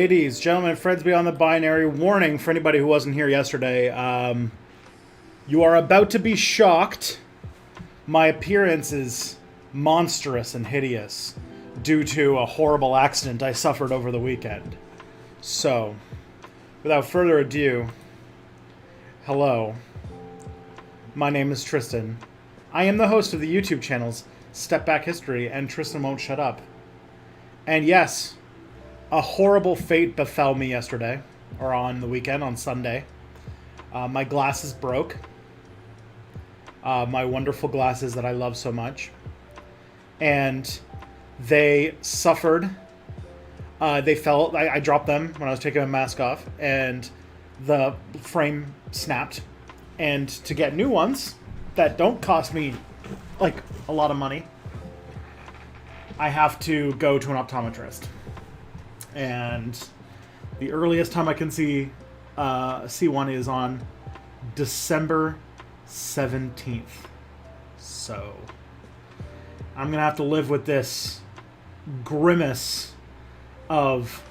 ladies, gentlemen, friends beyond the binary, warning for anybody who wasn't here yesterday. You are about to be shocked. My appearance is monstrous and hideous due to a horrible accident I suffered over the weekend. So, without further ado, hello. My name is Tristan. I am the host of the YouTube channels Step Back History and Tristan Won't Shut Up. And yes, a horrible fate befell me yesterday, or on the weekend, on Sunday. My glasses broke. My wonderful glasses that I love so much. And they suffered. They fell. I dropped them when I was taking my mask off, and the frame snapped. And to get new ones that don't cost me, like, a lot of money, I have to go to an optometrist. And the earliest time I can see one is on December 17th. So I'm going to have to live with this grimace of,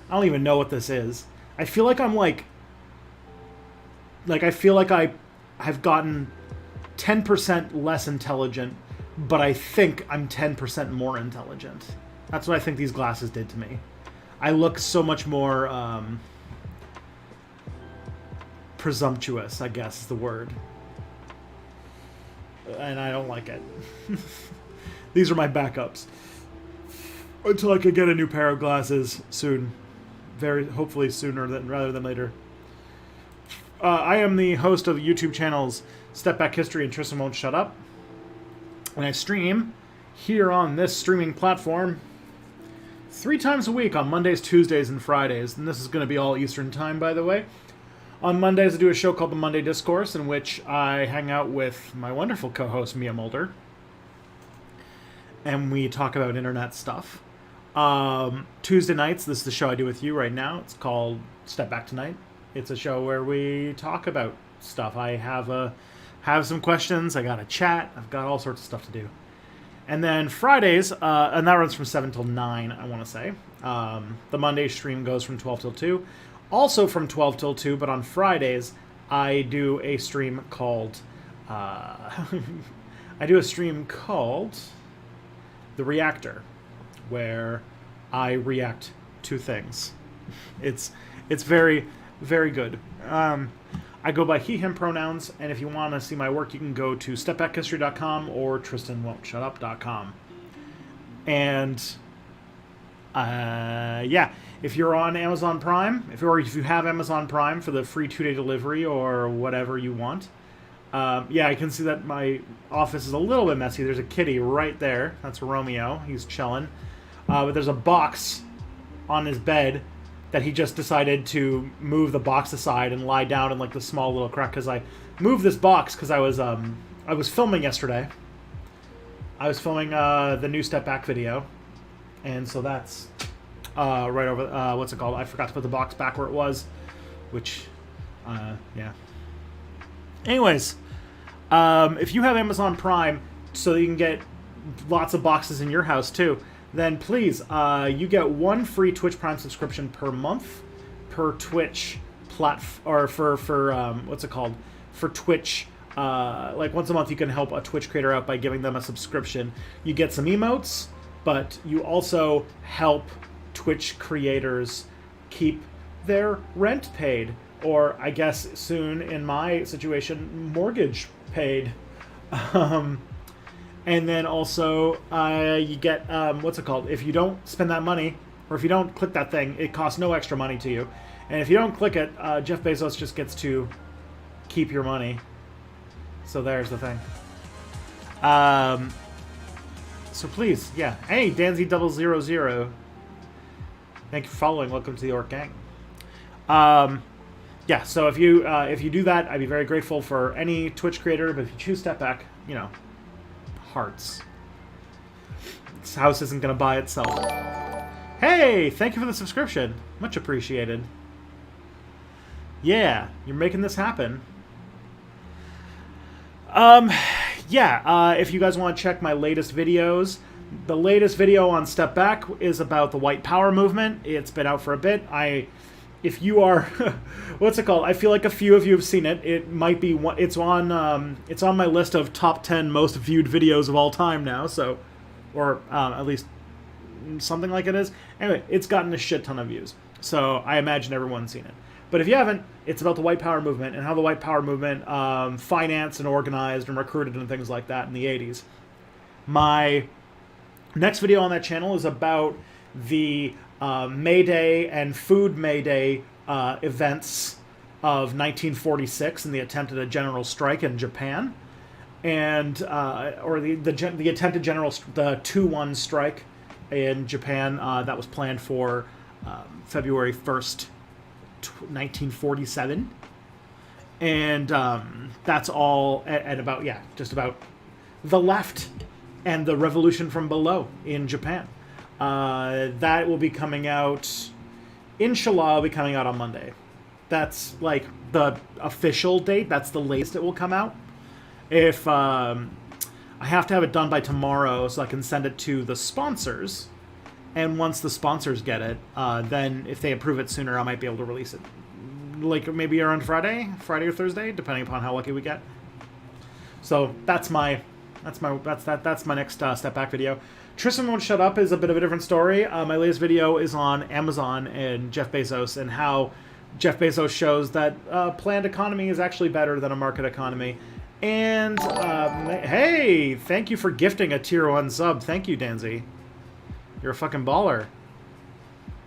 I don't even know what this is. I feel like I'm I feel like I have gotten 10% less intelligent, but I think I'm 10% more intelligent. That's what I think these glasses did to me. I look so much more presumptuous, I guess is the word. And I don't like it. These are my backups. Until I could get a new pair of glasses soon. Hopefully sooner rather than later. I am the host of the YouTube channels Step Back History and Tristan Won't Shut Up. And I stream here on this streaming platform 3 times a week on Mondays, Tuesdays, and Fridays. And this is going to be all Eastern time, by the way. On Mondays, I do a show called The Monday Discourse, in which I hang out with my wonderful co-host, Mia Mulder. And we talk about internet stuff. Tuesday nights, this is the show I do with you right now. It's called Step Back Tonight. It's a show where we talk about stuff. I have some questions. I got a chat. I've got all sorts of stuff to do. And then Fridays, and that runs from 7 till 9, I want to say. The Monday stream goes from 12 till 2. Also from 12 till 2, but on Fridays, I do a stream called... The Reactor, where I react to things. It's very, very good. I go by he, him pronouns, and if you want to see my work, you can go to stepbackhistory.com or tristanwon'tshutup.com. And, yeah, if you're on Amazon Prime, if you have Amazon Prime for the free 2-day delivery or whatever you want, yeah, I can see that my office is a little bit messy. There's a kitty right there. That's Romeo. He's chilling. But there's a box on his bed that he just decided to move the box aside and lie down in like the small little crack, because I moved this box because I was filming yesterday. I was filming the new Step Back video, and so that's right over what's it called? I forgot to put the box back where it was, which yeah. Anyways, if you have Amazon Prime, so you can get lots of boxes in your house too, then please, you get 1 free Twitch Prime subscription per month per Twitch or for what's it called? For Twitch, like once a month you can help a Twitch creator out by giving them a subscription. You get some emotes, but you also help Twitch creators keep their rent paid, or I guess soon in my situation, mortgage paid. And then also, you get, what's it called? If you don't spend that money, or if you don't click that thing, it costs no extra money to you. And if you don't click it, Jeff Bezos just gets to keep your money. So there's the thing. So please, yeah. Hey, Danzy000. Thank you for following. Welcome to the Orc Gang. Yeah, so if you do that, I'd be very grateful for any Twitch creator. But if you choose Step Back, you know, hearts. This house isn't going to buy itself. Hey, thank you for the subscription. Much appreciated. Yeah, you're making this happen. yeah, if you guys want to check my latest videos, the latest video on Step Back is about the white power movement. It's been out for a bit. If you are, what's it called? I feel like a few of you have seen it. It might be one. It's on my list of top 10 most viewed videos of all time now. So, or at least something like it is. Anyway, it's gotten a shit ton of views. So I imagine everyone's seen it. But if you haven't, it's about the white power movement and how the white power movement financed and organized and recruited and things like that in the 80s. My next video on that channel is about the May Day and Food May Day events of 1946 and the attempt at a general strike in Japan, and or the attempted the 2-1 strike in Japan that was planned for February 1st, 1947, and that's all at about just about the left and the revolution from below in Japan. That will be coming out, inshallah, will be coming out on Monday. That's like the official date. That's the latest it will come out. If I have to have it done by tomorrow so I can send it to the sponsors, and once the sponsors get it, then if they approve it sooner, I might be able to release it. Like maybe around Friday or Thursday, depending upon how lucky we get. So that's my next Step Back video. Tristan Won't Shut Up is a bit of a different story. My latest video is on Amazon and Jeff Bezos and how Jeff Bezos shows that planned economy is actually better than a market economy. And hey, thank you for gifting a tier 1 sub. Thank you, Danzy. You're a fucking baller.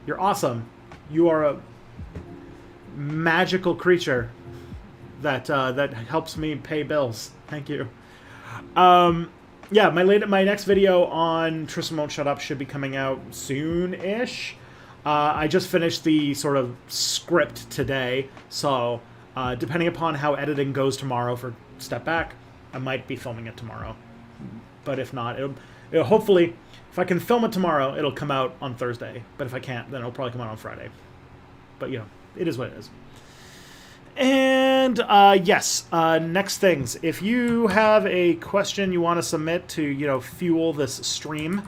You're awesome. You are a magical creature that helps me pay bills. Thank you. Yeah, my next video on Tristan Won't Shut Up should be coming out soon-ish. I just finished the sort of script today, so depending upon how editing goes tomorrow for Step Back, I might be filming it tomorrow. But if not, it'll hopefully, if I can film it tomorrow, it'll come out on Thursday. But if I can't, then it'll probably come out on Friday. But, you know, it is what it is. And yes, next things. If you have a question you want to submit to, you know, fuel this stream,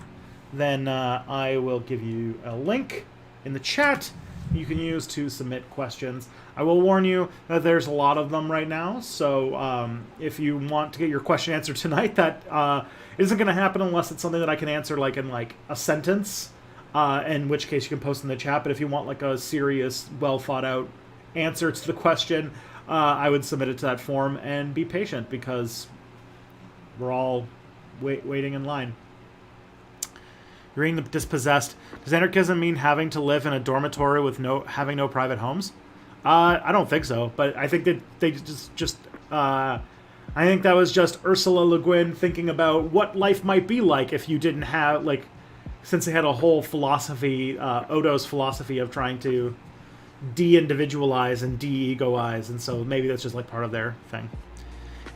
then I will give you a link in the chat you can use to submit questions. I will warn you that there's a lot of them right now, so if you want to get your question answered tonight, that isn't going to happen unless it's something that I can answer like in like a sentence, in which case you can post in the chat. But if you want like a serious, well thought out answer to the question, I would submit it to that form and be patient because we're all waiting in line. You're reading The Dispossessed. Does anarchism mean having to live in a dormitory with having no private homes? I don't think so, but I think that they I think that was just Ursula Le Guin thinking about what life might be like if you didn't have, like, since they had a whole philosophy, Odo's philosophy of trying to de-individualize and de-egoize, and so maybe that's just like part of their thing.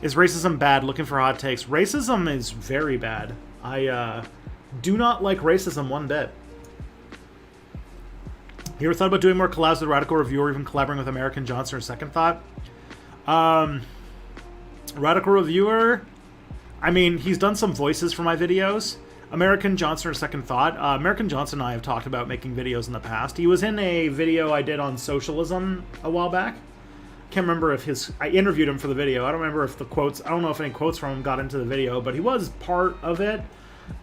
Is racism bad? Looking for hot takes. Racism is very bad. I do not like racism one bit. You ever thought about doing more collabs with Radical Review or even collaborating with American Johnson or second thought? Radical Reviewer, I mean, he's done some voices for my videos. American Johnson or second thought. American Johnson and I have talked about making videos in the past. He was in a video I did on socialism a while back. Can't remember if I interviewed him for the video. I don't remember if I don't know if any quotes from him got into the video, but he was part of it.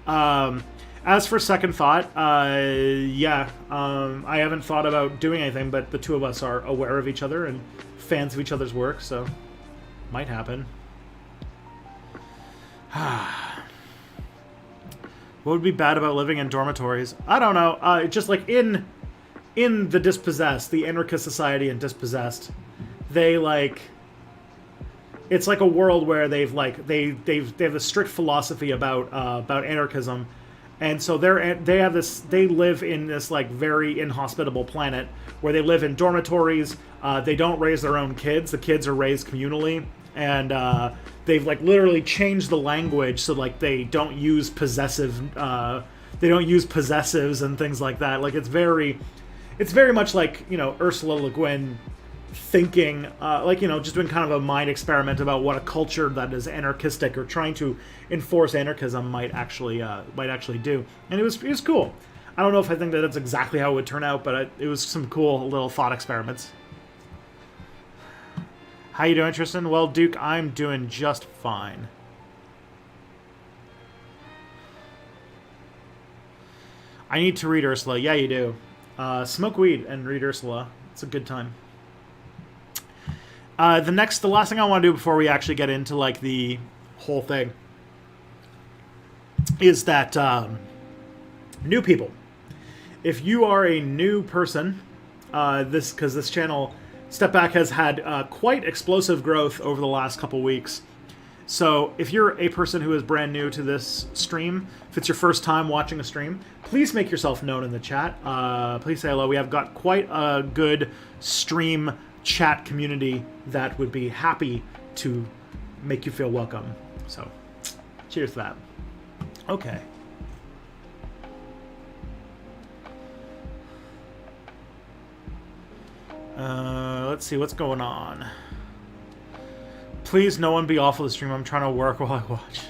As for second thought, I haven't thought about doing anything, but the two of us are aware of each other and fans of each other's work, so might happen. What would be bad about living in dormitories? I don't know. Just like in The Dispossessed, the Anarchist Society and Dispossessed, they like, it's like a world where they have a strict philosophy about anarchism, and so they live in this like very inhospitable planet where they live in dormitories. They don't raise their own kids. The kids are raised communally, and they've like literally changed the language so like they don't use possessives and things like that. Like it's very much like, you know, Ursula Le Guin thinking, just doing kind of a mind experiment about what a culture that is anarchistic or trying to enforce anarchism might actually do, and it was cool. I don't know if I think that that's exactly how it would turn out, but it was some cool little thought experiments. How you doing, Tristan? Well, Duke, I'm doing just fine. I need to read Ursula. Yeah, you do. Smoke weed and read Ursula. It's a good time. The last thing I want to do before we actually get into like the whole thing is that new people. If you are a new person, because this channel, Step Back, has had quite explosive growth over the last couple weeks. So if you're a person who is brand new to this stream, if it's your first time watching a stream, please make yourself known in the chat. Please say hello. We have got quite a good stream chat community that would be happy to make you feel welcome. So cheers to that. Okay. Let's see what's going on. Please, no one be off of the stream. I'm trying to work while I watch.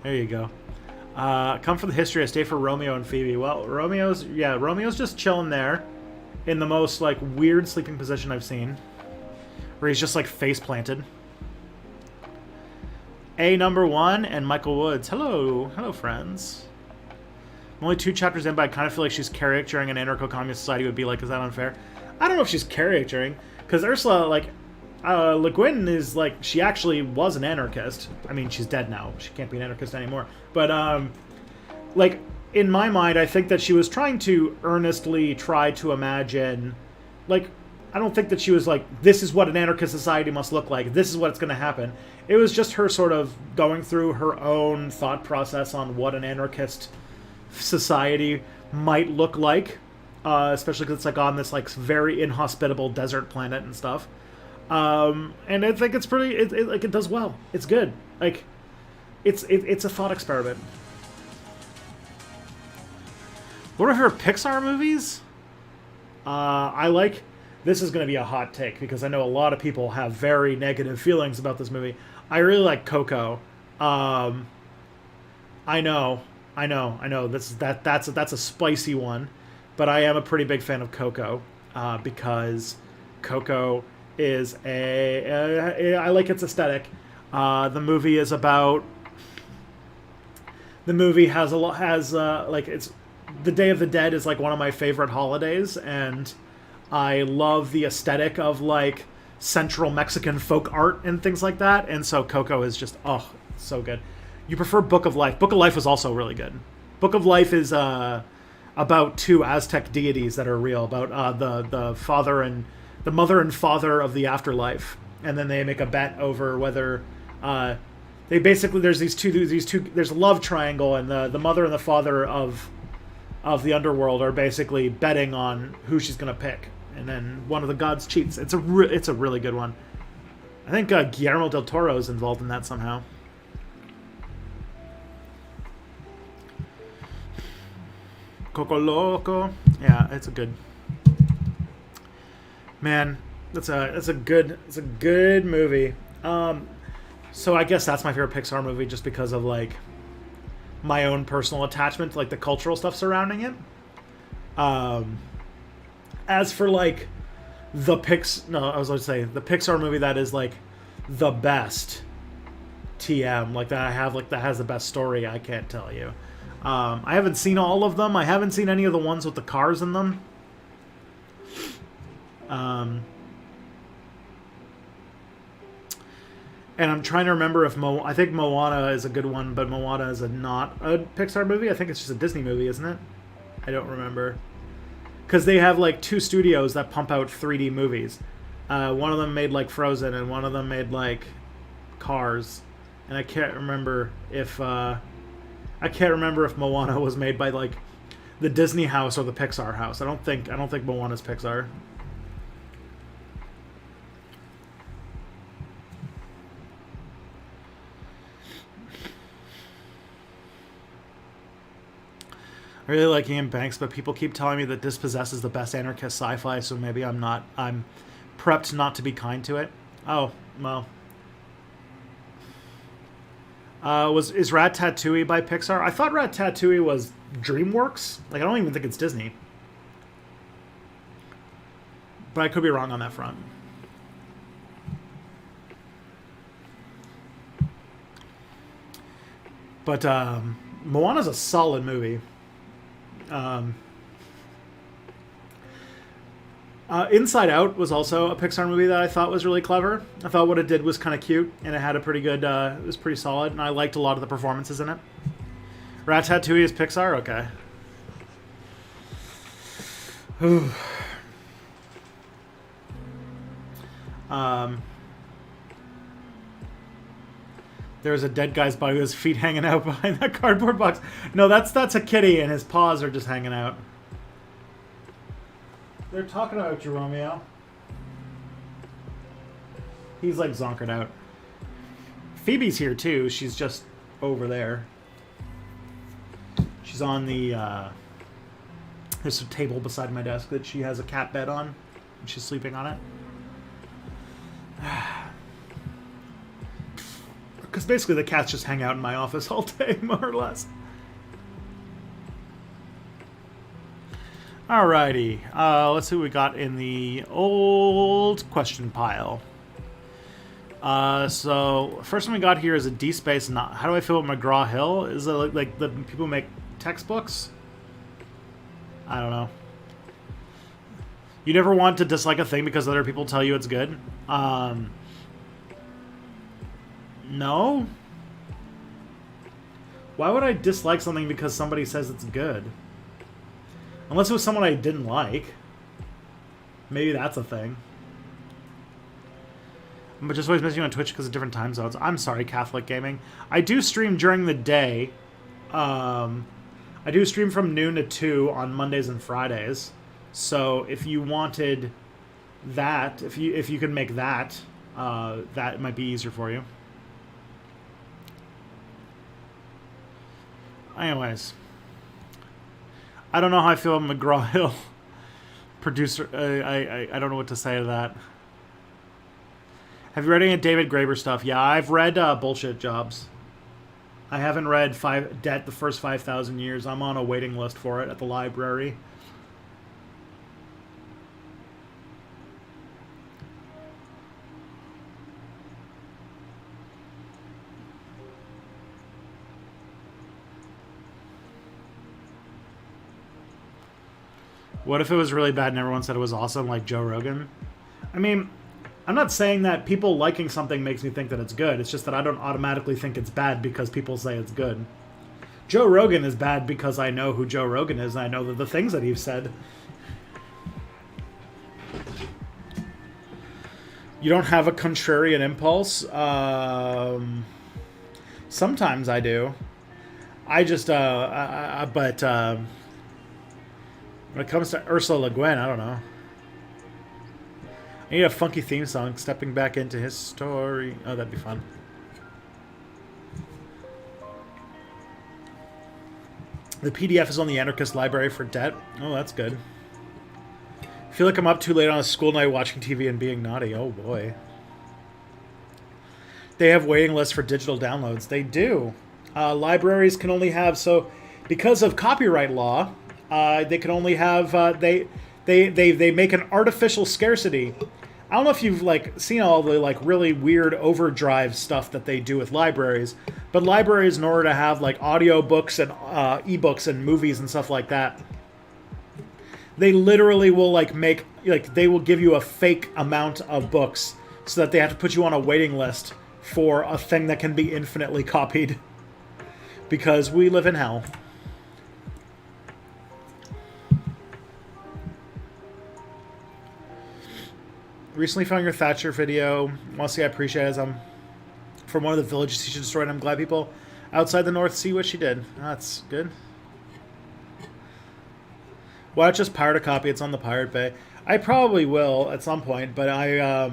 There you go. Come for the history. I stay for Romeo and Phoebe. Well, Romeo's just chilling there in the most, like, weird sleeping position I've seen. Where he's just, like, face planted. A#1 and Michael Woods. Hello. Hello, friends. I'm only 2 chapters in, but I kind of feel like she's caricaturing an anarcho-communist society would be like. Is that unfair? I don't know if she's caricaturing. Because Ursula, like... Le Guin is, like, she actually was an anarchist. I mean, she's dead now. She can't be an anarchist anymore. But, like, in my mind, I think that she was trying to earnestly try to imagine, like, I don't think that she was like, this is what an anarchist society must look like. This is what's going to happen. It was just her sort of going through her own thought process on what an anarchist society might look like. Especially because it's, like, on this, like, very inhospitable desert planet and stuff. And I think it's pretty, it does well. It's good. Like, it's a thought experiment. What are her Pixar movies? This is going to be a hot take because I know a lot of people have very negative feelings about this movie. I really like Coco. I know. That's a spicy one, but I am a pretty big fan of Coco, because Coco is I like its aesthetic. The movie is about. The movie has it's the Day of the Dead is like one of my favorite holidays, and I love the aesthetic of like Central Mexican folk art and things like that. And so Coco is just so good. You prefer Book of Life? Book of Life was also really good. Book of Life is about 2 Aztec deities that are real, about the father and the mother and father of the afterlife, and then they make a bet over whether they basically there's these two there's a love triangle, and the mother and the father of the underworld are basically betting on who she's gonna pick, and then one of the gods cheats. It's a really good one. I think Guillermo del Toro is involved in that somehow. Coco Loco, yeah, it's a good. Man, it's a good movie. So I guess that's my favorite Pixar movie, just because of like my own personal attachment to like the cultural stuff surrounding it. As for like the Pixar movie that is like the best TM, like that I have, like that has the best story, I can't tell you. I haven't seen all of them. I haven't seen any of the ones with the cars in them. And I'm trying to remember if I think Moana is a good one, but Moana is not a Pixar movie. I think it's just a Disney movie, isn't it? I don't remember. Because they have like 2 studios that pump out 3D movies. One of them made like Frozen, and one of them made like Cars. And I can't remember if Moana was made by like the Disney house or the Pixar house. I don't think Moana's Pixar. I really like Ian Banks, but people keep telling me that Dispossessed is the best anarchist sci-fi, so maybe I'm not. I'm prepped not to be kind to it. Oh, well. Is Ratatouille by Pixar? I thought Ratatouille was DreamWorks. Like, I don't even think it's Disney. But I could be wrong on that front. But Moana's a solid movie. Inside Out was also a Pixar movie that I thought was really clever. I thought what it did was kind of cute, and it had a pretty good, it was pretty solid, and I liked a lot of the performances in it. Ratatouille is Pixar? Okay. There's a dead guy's body with his feet hanging out behind that cardboard box. No, that's a kitty, and his paws are just hanging out. They're talking about you, Romeo. He's like zonkered out. Phoebe's here too. She's just over there. She's on the there's a table beside my desk that she has a cat bed on, and she's sleeping on it. Because basically the cats just hang out in my office all day, more or less. Alrighty, let's see what we got in the old question pile. So first one we got here is a D space. Not how do I feel about McGraw Hill? Is it like the people who make textbooks? I don't know. You never want to dislike a thing because other people tell you it's good. No. Why would I dislike something because somebody says it's good? Unless it was someone I didn't like. Maybe that's a thing. But just always missing you on Twitch because of different time zones. I'm sorry, Catholic Gaming. I do stream during the day. I do stream from noon to 2 on Mondays and Fridays. So if you wanted that, if you could make that, that might be easier for you. Anyways. I don't know how I feel about McGraw-Hill producer. I don't know what to say to that. Have you read any of David Graeber stuff? Yeah, I've read Bullshit Jobs. I haven't read Debt the First 5,000 Years. I'm on a waiting list for it at the library. What if it was really bad and everyone said it was awesome, like Joe Rogan? I mean, I'm not saying that people liking something makes me think that it's good. It's just that I don't automatically think it's bad because people say it's good. Joe Rogan is bad because I know who Joe Rogan is and I know the things that he's said. You don't have a contrarian impulse? Sometimes I do. I just, when it comes to Ursula Le Guin, I don't know. I need a funky theme song, stepping back into his story. Oh, that'd be fun. The PDF is on the Anarchist Library for Debt. Oh, that's good. I feel like I'm up too late on a school night watching TV and being naughty. Oh, boy. They have waiting lists for digital downloads. They do. Libraries can only have... So, because of copyright law... they can only have they make an artificial scarcity. I don't know if you've seen all the really weird overdrive stuff that they do with libraries, but libraries, in order to have audiobooks and ebooks and movies and stuff like that, they literally will they will give you a fake amount of books so that they have to put you on a waiting list for a thing that can be infinitely copied because we live in hell. Recently found your Thatcher video. Mostly I appreciate it as I'm from one of the villages she destroyed. I'm glad people outside the North see what she did. That's good. Why not just pirate a copy? It's on the Pirate Bay. I probably will at some point, but I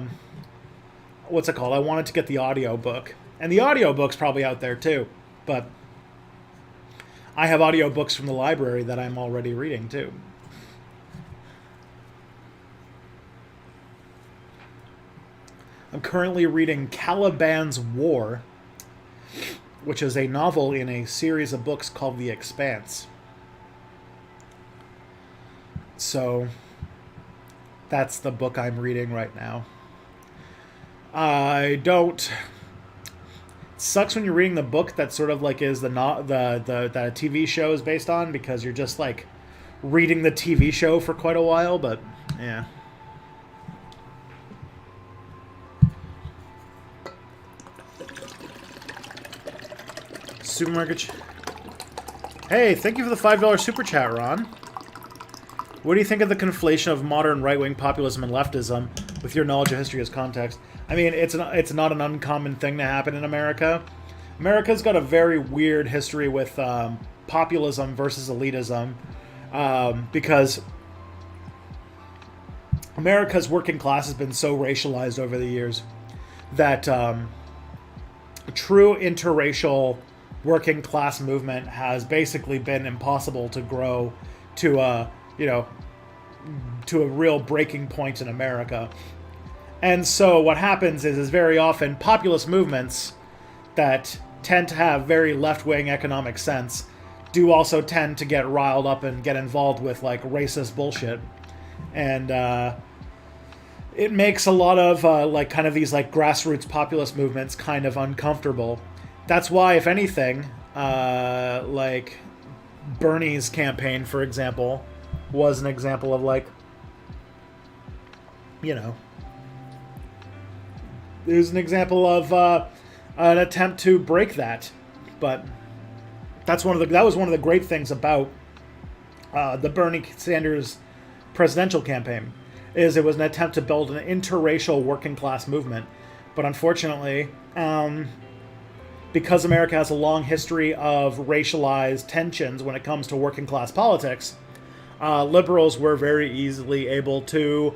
what's it called? I wanted to get the audio book. And the audio book's probably out there too. But I have audio books from the library that I'm already reading too. I'm currently reading Caliban's War, which is a novel in a series of books called The Expanse. So that's the book I'm reading right now. I don't. It sucks when you're reading the book that sort of like is the TV show is based on, because you're just like reading the TV show for quite a while. But yeah. Supermarket. Hey, thank you for the $5 super chat, Ron. What do you think of the conflation of modern right-wing populism and leftism with your knowledge of history as context? I mean, it's not an uncommon thing to happen in America. America's got a very weird history with populism versus elitism, because America's working class has been so racialized over the years that a true interracial working class movement has basically been impossible to grow to a real breaking point in America. And so what happens is very often populist movements that tend to have very left-wing economic sense do also tend to get riled up and get involved with like racist bullshit. And it makes a lot of like kind of these like grassroots populist movements kind of uncomfortable. That's why, if anything, like Bernie's campaign, for example, was an example of like, it was an example of an attempt to break that. But that was one of the great things about the Bernie Sanders presidential campaign, is it was an attempt to build an interracial working class movement. But unfortunately, because America has a long history of racialized tensions when it comes to working class politics, liberals were very easily able to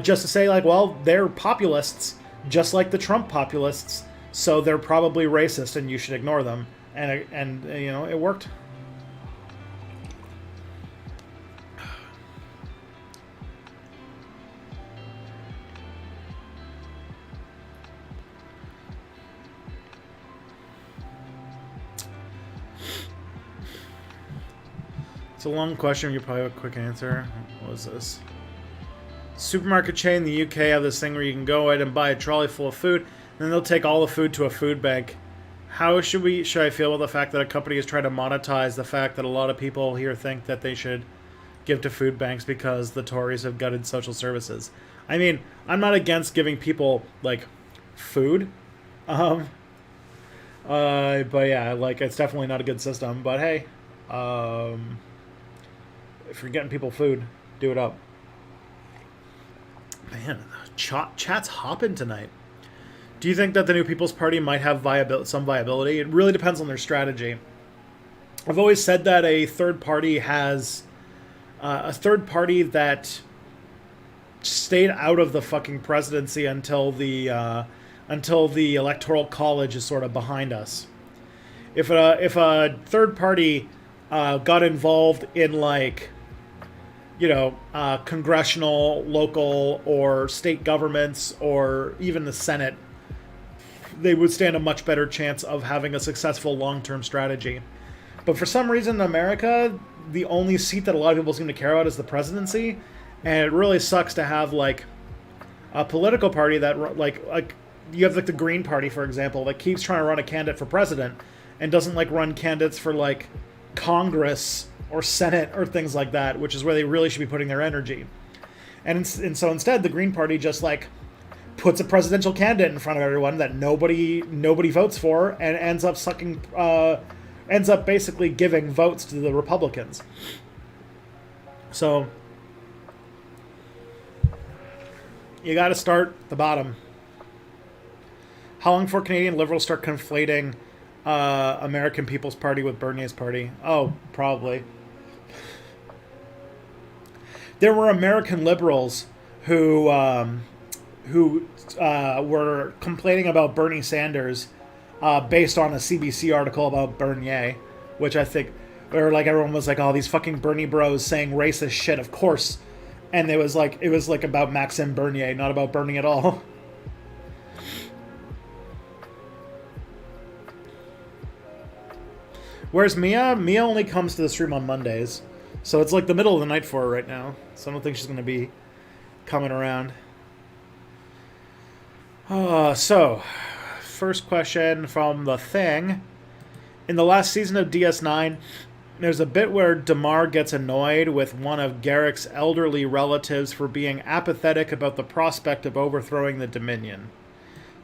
just to say like, well, they're populists, just like the Trump populists, so they're probably racist and you should ignore them. And it worked. It's a long question. You probably have a quick answer. What was this? Supermarket chain in the UK have this thing where you can go out and buy a trolley full of food, and then they'll take all the food to a food bank. How should I feel about the fact that a company is trying to monetize the fact that a lot of people here think that they should give to food banks because the Tories have gutted social services? I mean, I'm not against giving people like food, but yeah, like it's definitely not a good system. But hey, if you're getting people food, do it up. Man, chat's hopping tonight. Do you think that the New People's Party might have some viability? It really depends on their strategy. I've always said that a third party that stayed out of the fucking presidency until the Electoral College is sort of behind us. If a third party got involved in like, congressional, local, or state governments, or even the Senate, they would stand a much better chance of having a successful long-term strategy. But for some reason in America, the only seat that a lot of people seem to care about is the presidency, and it really sucks to have like a political party that like you have like the Green Party, for example, that keeps trying to run a candidate for president and doesn't like run candidates for like Congress or Senate or things like that, which is where they really should be putting their energy. And so instead, the Green Party just like puts a presidential candidate in front of everyone that nobody votes for, and ends up basically giving votes to the Republicans. So you got to start at the bottom. How long before Canadian Liberals start conflating American People's Party with Bernie's party? Oh, probably. There were American liberals who were complaining about Bernie Sanders based on a CBC article about Bernier, which I think, where like everyone was like, "Oh, these fucking Bernie bros saying racist shit." Of course, and it was like about Maxime Bernier, not about Bernie at all. Where's Mia? Mia only comes to the stream on Mondays. So it's like the middle of the night for her right now. So I don't think she's going to be coming around. So, first question from The Thing. In the last season of DS9, there's a bit where Damar gets annoyed with one of Garrick's elderly relatives for being apathetic about the prospect of overthrowing the Dominion.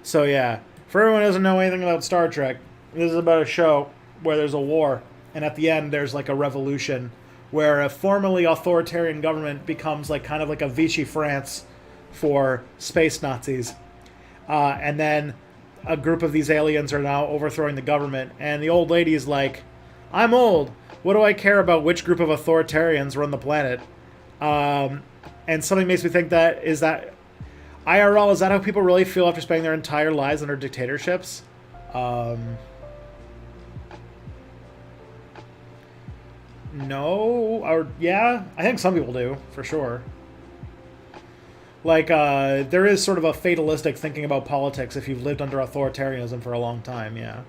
So yeah, for everyone who doesn't know anything about Star Trek, this is about a show where there's a war, and at the end there's like a revolution where a formerly authoritarian government becomes like kind of like a Vichy France for space Nazis. And then a group of these aliens are now overthrowing the government, and the old lady is like, I'm old. What do I care about which group of authoritarians run the planet? And something makes me think that IRL, is that how people really feel after spending their entire lives under dictatorships? No, or yeah, I think some people do, for sure. Like, there is sort of a fatalistic thinking about politics if you've lived under authoritarianism for a long time, yeah.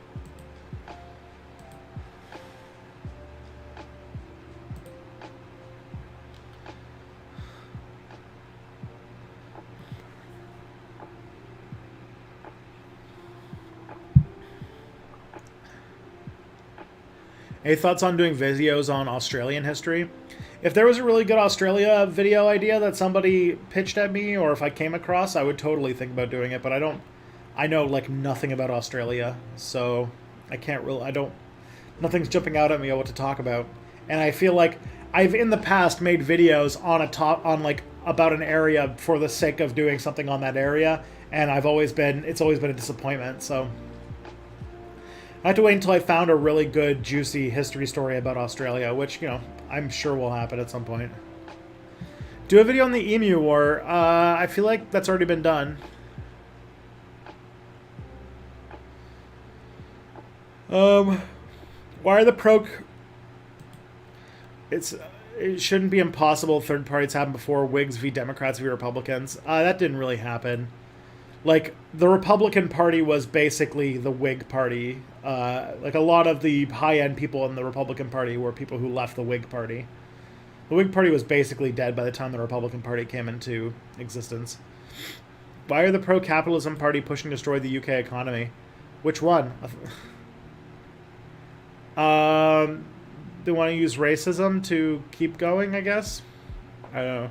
Any thoughts on doing videos on Australian history? If there was a really good Australia video idea that somebody pitched at me, or if I came across, I would totally think about doing it, but I know like nothing about Australia, so nothing's jumping out at me on what to talk about. And I feel like I've in the past made videos about an area for the sake of doing something on that area, and it's always been a disappointment, so I have to wait until I found a really good, juicy history story about Australia, which, I'm sure will happen at some point. Do a video on the Emu War. I feel like that's already been done. Why are the it shouldn't be impossible third parties happen before Whigs v. Democrats v. Republicans. That didn't really happen. Like, the Republican Party was basically the Whig Party. Like, a lot of the high-end people in the Republican Party were people who left the Whig Party. The Whig Party was basically dead by the time the Republican Party came into existence. Why are the pro-capitalism party pushing to destroy the UK economy? Which one? They want to use racism to keep going, I guess? I don't know.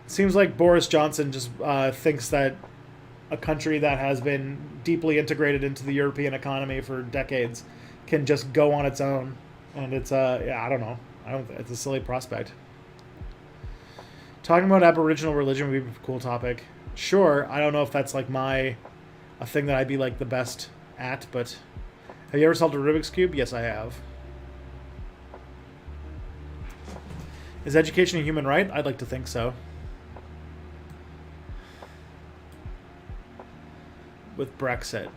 Seems like Boris Johnson just thinks that a country that has been deeply integrated into the European economy for decades can just go on its own. And it's, I don't know. It's a silly prospect. Talking about Aboriginal religion would be a cool topic. Sure, I don't know if that's like a thing that I'd be like the best at, but have you ever solved a Rubik's Cube? Yes, I have. Is education a human right? I'd like to think so. With Brexit.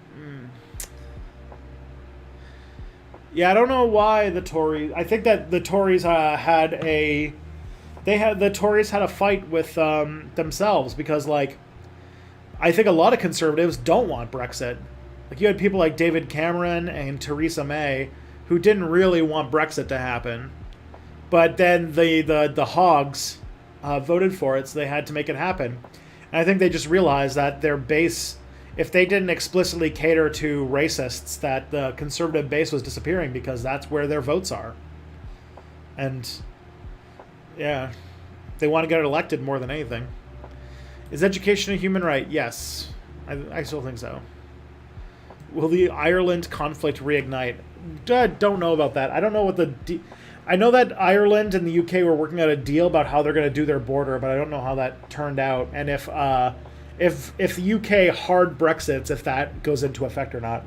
Yeah, I don't know why the Tories... I think that the Tories had a fight with themselves because, like, I think a lot of conservatives don't want Brexit. Like, you had people like David Cameron and Theresa May who didn't really want Brexit to happen. But then the hogs voted for it, so they had to make it happen. And I think they just realized that their base... If they didn't explicitly cater to racists, that the conservative base was disappearing because that's where their votes are. And, yeah, they want to get elected more than anything. Is education a human right? Yes. I still think so. Will the Ireland conflict reignite? Don't know about that. I don't know what I know that Ireland and the UK were working out a deal about how they're going to do their border, but I don't know how that turned out. And if the UK hard Brexits, if that goes into effect or not.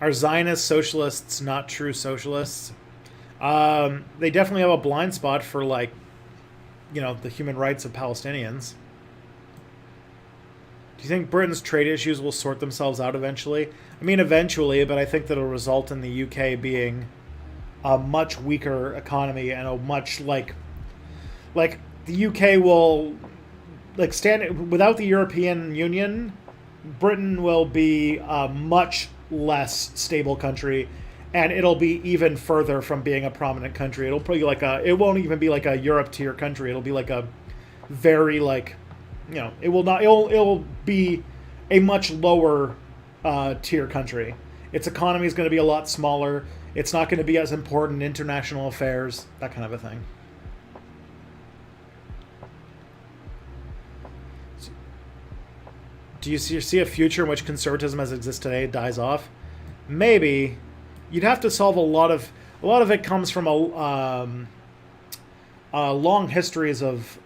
Are Zionist socialists not true socialists? They definitely have a blind spot for, like, the human rights of Palestinians. Do you think Britain's trade issues will sort themselves out eventually? I mean, eventually, but I think that it'll result in the UK being a much weaker economy and a much like the UK will like stand without the European Union. Britain will be a much less stable country, and it'll be even further from being a prominent country. It'll probably it won't even be like a Europe tier country. It'll be like a very it will not. It'll be a much lower tier country. Its economy is going to be a lot smaller. It's not going to be as important in international affairs, that kind of a thing. Do you see a future in which conservatism as it exists today dies off? Maybe. You'd have to solve a lot of it comes from long histories of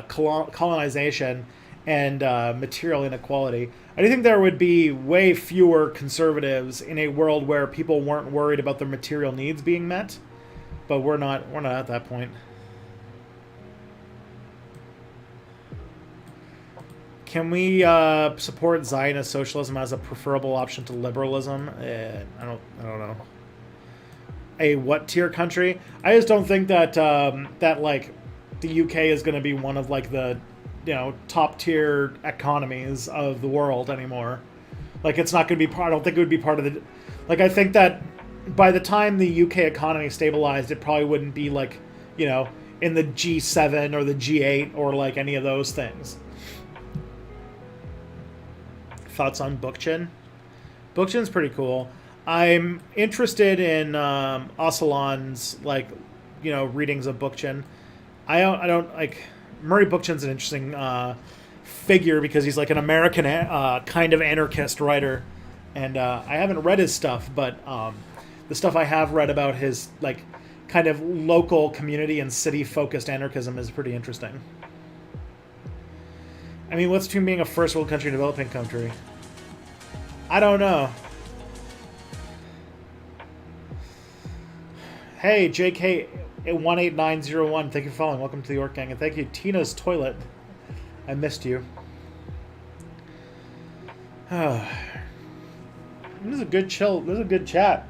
colonization and material inequality. I do think there would be way fewer conservatives in a world where people weren't worried about their material needs being met, but we're not at that point. Can we support Zionist socialism as a preferable option to liberalism? I don't know. A what tier country? I just don't think that the UK is going to be one of the top tier economies of the world anymore. It's not going to be part. I don't think it would be part of the. I think that by the time the UK economy stabilized, it probably wouldn't be in the G7 or the G8 or any of those things. Thoughts on Bookchin? Bookchin's pretty cool. I'm interested in Ocelon's readings of Bookchin. I don't like Murray Bookchin's an interesting figure because he's an American kind of anarchist writer, and I haven't read his stuff, but the stuff I have read about his kind of local community and city focused anarchism is pretty interesting. I mean, what's between being a first world country and a developing country? I don't know. Hey, JK18901, thank you for following. Welcome to the Orc Gang, and thank you, Tina's Toilet. I missed you. This is a good chill. This is a good chat.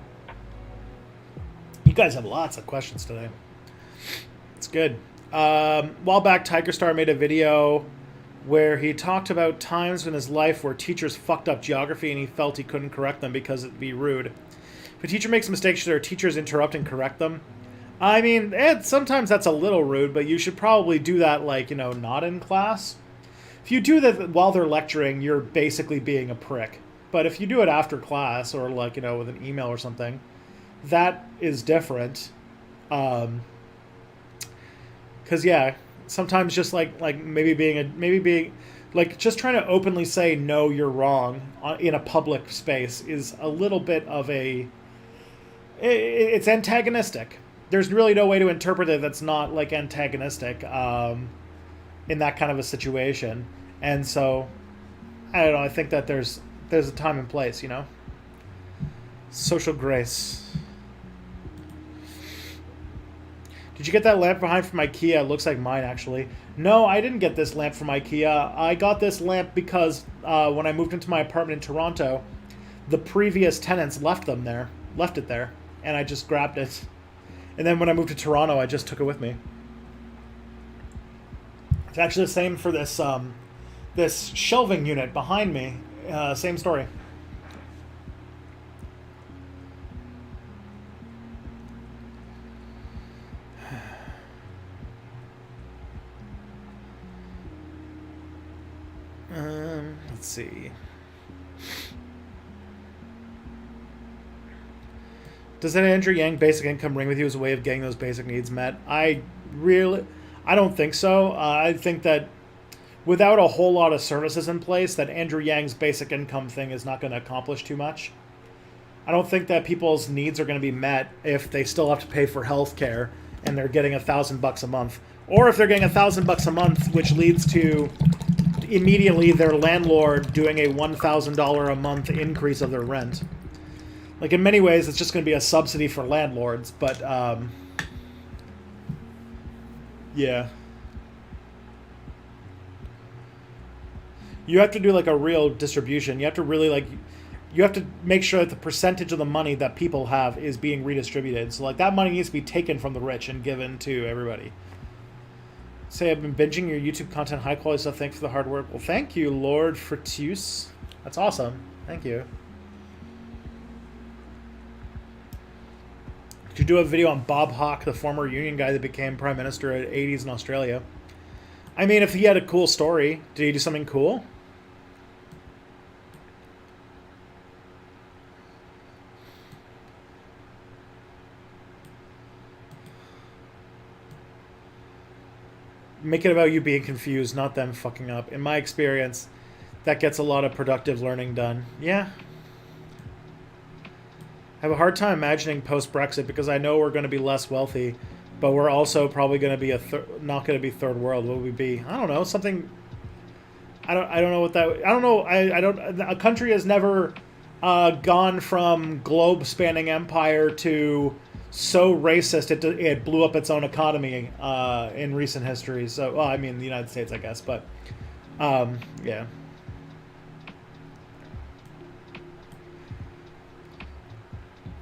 You guys have lots of questions today. It's good. A while back, Tiger Star made a video where he talked about times in his life where teachers fucked up geography and he felt he couldn't correct them because it'd be rude. If a teacher makes mistakes, should their teachers interrupt and correct them? I mean, sometimes that's a little rude, but you should probably do that, not in class. If you do that while they're lecturing, you're basically being a prick. But if you do it after class or, with an email or something, that is different. Because, yeah, sometimes just maybe being just trying to openly say no, you're wrong in a public space is a little bit of it's antagonistic. There's really no way to interpret it that's not antagonistic in that kind of a situation. And so I don't know, I think that there's a time and place, social grace. Did you get that lamp behind from IKEA? It looks like mine, actually. No, I didn't get this lamp from IKEA. I got this lamp because when I moved into my apartment in Toronto, the previous tenants left it there, and I just grabbed it. And then when I moved to Toronto, I just took it with me. It's actually the same for this this shelving unit behind me. Same story. Let's see. Does that Andrew Yang basic income ring with you as a way of getting those basic needs met? I don't think so. I think that without a whole lot of services in place, that Andrew Yang's basic income thing is not going to accomplish too much. I don't think that people's needs are going to be met if they still have to pay for health care and they're getting $1,000 a month. Or if they're getting $1,000 a month, which leads to immediately their landlord doing a $1,000 a month increase of their rent. In many ways, it's just going to be a subsidy for landlords, but yeah. You have to do like a real distribution. You have to really like, you have to make sure that the percentage of the money that people have is being redistributed. So like that money needs to be taken from the rich and given to everybody. Say I've been binging your YouTube content, high quality stuff. Thanks for the hard work. Well, thank you, Lord Fortuce. That's awesome. Thank you. Could you do a video on Bob Hawke, the former union guy that became prime minister at 80s in Australia? I mean, if he had a cool story, did he do something cool? Make it about you being confused, not them fucking up. In my experience, that gets a lot of productive learning done. Yeah. I have a hard time imagining post-Brexit because I know we're going to be less wealthy, but we're also probably going to be not going to be third world. What would we be? I don't know. Something. I don't know what that. I don't know. I don't. A country has never gone from globe-spanning empire to so racist it blew up its own economy in recent history. So, well, I mean, the United States, I guess, but yeah.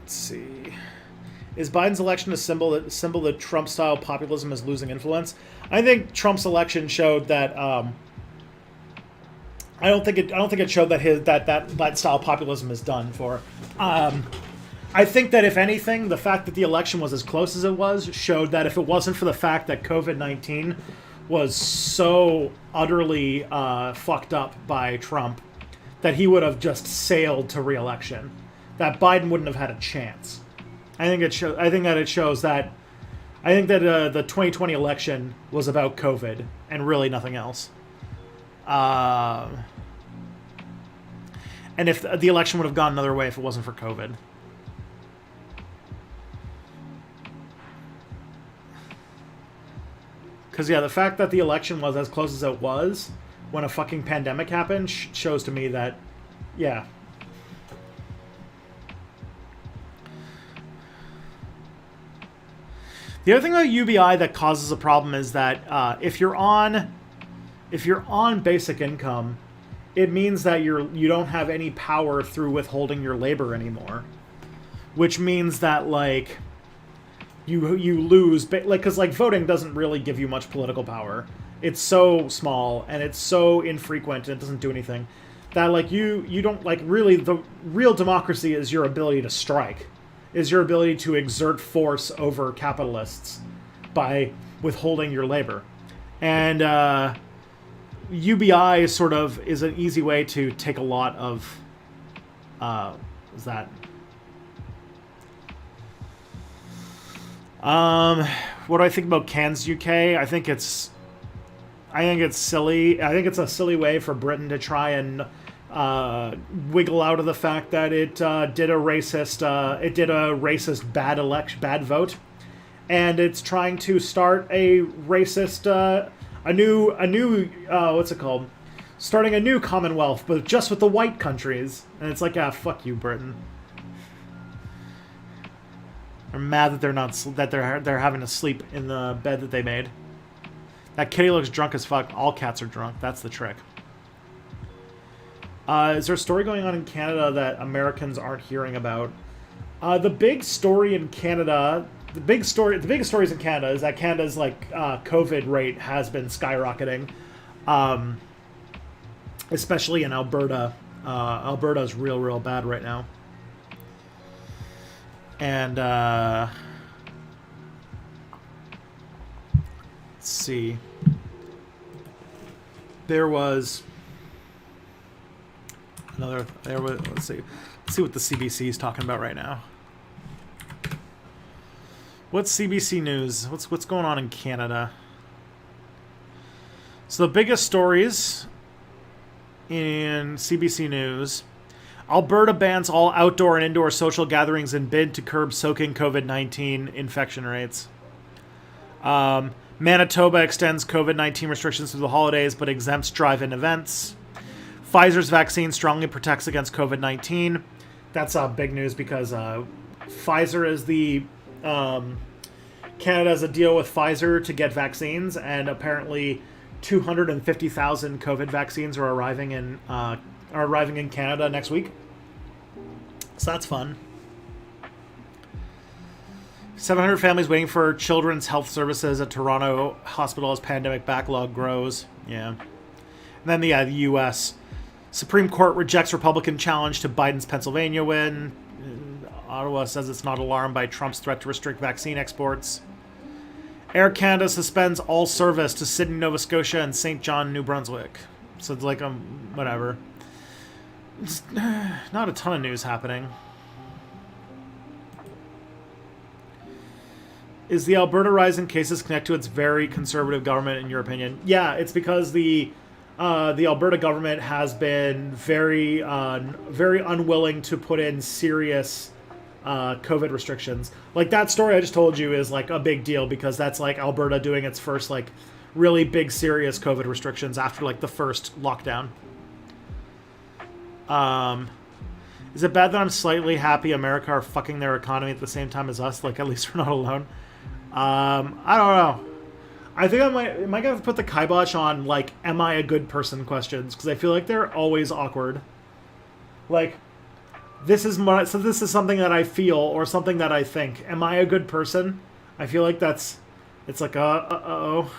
Let's see. Is Biden's election a symbol that Trump-style populism is losing influence? I think Trump's election showed that. I don't think it showed that that style of populism is done for. I think that if anything, the fact that the election was as close as it was showed that if it wasn't for the fact that COVID-19 was so utterly fucked up by Trump, that he would have just sailed to re-election. That Biden wouldn't have had a chance. I think that it shows that. I think that the 2020 election was about COVID and really nothing else. And if the election would have gone another way if it wasn't for COVID. Because, yeah, the fact that the election was as close as it was when a fucking pandemic happened shows to me that, yeah. The other thing about UBI that causes a problem is that if you're on basic income, it means that you don't have any power through withholding your labor anymore, which means that like you lose, like, because like voting doesn't really give you much political power. It's so small and it's so infrequent and it doesn't do anything that like you don't like really. The real democracy is your ability to strike, is your ability to exert force over capitalists by withholding your labor, and UBI sort of is an easy way to take a lot of is that what do I think about Cans UK? I think it's silly. I think it's a silly way for Britain to try and wiggle out of the fact that it did a racist bad vote, and it's trying to start a racist a new what's it called? Starting a new Commonwealth, but just with the white countries. And it's like, fuck you, Britain. They're mad that they're having to sleep in the bed that they made. That kitty looks drunk as fuck. All cats are drunk. That's the trick. Is there a story going on in Canada that Americans aren't hearing about? The big story in Canada. The biggest stories in Canada is that Canada's COVID rate has been skyrocketing, especially in Alberta. Alberta's real bad right now, and let's see. Let's see what the CBC is talking about right now. What's CBC News? What's going on in Canada? So the biggest stories in CBC News: Alberta bans all outdoor and indoor social gatherings in bid to curb soaking COVID-19 infection rates. Manitoba extends COVID-19 restrictions through the holidays but exempts drive-in events. Pfizer's vaccine strongly protects against COVID-19. That's big news because Pfizer is the... Canada has a deal with Pfizer to get vaccines, and apparently 250,000 COVID vaccines are arriving in Canada next week. So that's fun. 700 families waiting for children's health services at Toronto hospital as pandemic backlog grows. Yeah. And then the U.S. Supreme Court rejects Republican challenge to Biden's Pennsylvania win. Ottawa says it's not alarmed by Trump's threat to restrict vaccine exports. Air Canada suspends all service to Sydney, Nova Scotia and St. John, New Brunswick. So it's like, whatever. It's not a ton of news happening. Is the Alberta rise in cases connected to its very conservative government, in your opinion? Yeah, it's because the Alberta government has been very unwilling to put in serious COVID restrictions. Like that story I just told you is like a big deal because that's like Alberta doing its first like really big serious COVID restrictions after like the first lockdown. Is it bad that I'm slightly happy America are fucking their economy at the same time as us? Like at least we're not alone. I don't know. I think I might have to put the kibosh on like, am I a good person questions, because I feel like they're always awkward. Like, this is something that I feel or something that I think. Am I a good person? I feel like it's like uh-oh.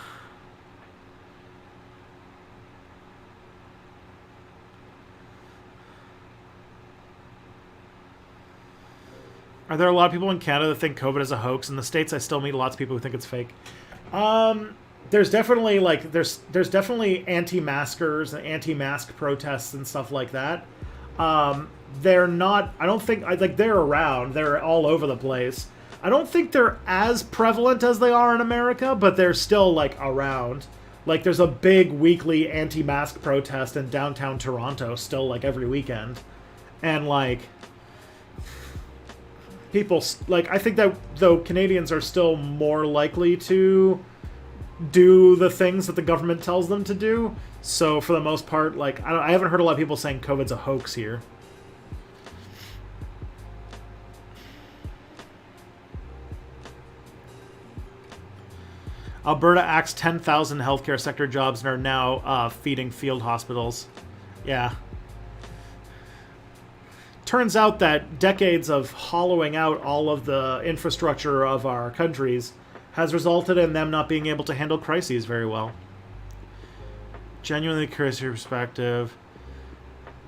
Are there a lot of people in Canada that think COVID is a hoax? In the States, I still meet lots of people who think it's fake. There's definitely anti-maskers and anti-mask protests and stuff like that. They're not. I don't think like they're around. They're all over the place. I don't think they're as prevalent as they are in America, but they're still like around. Like there's a big weekly anti-mask protest in downtown Toronto still like every weekend, and like. People, like, I think that, though, Canadians are still more likely to do the things that the government tells them to do. So, for the most part, like, I haven't heard a lot of people saying COVID's a hoax here. Alberta axed 10,000 healthcare sector jobs and are now feeding field hospitals. Yeah. Turns out that decades of hollowing out all of the infrastructure of our countries has resulted in them not being able to handle crises very well. Genuinely curious your perspective.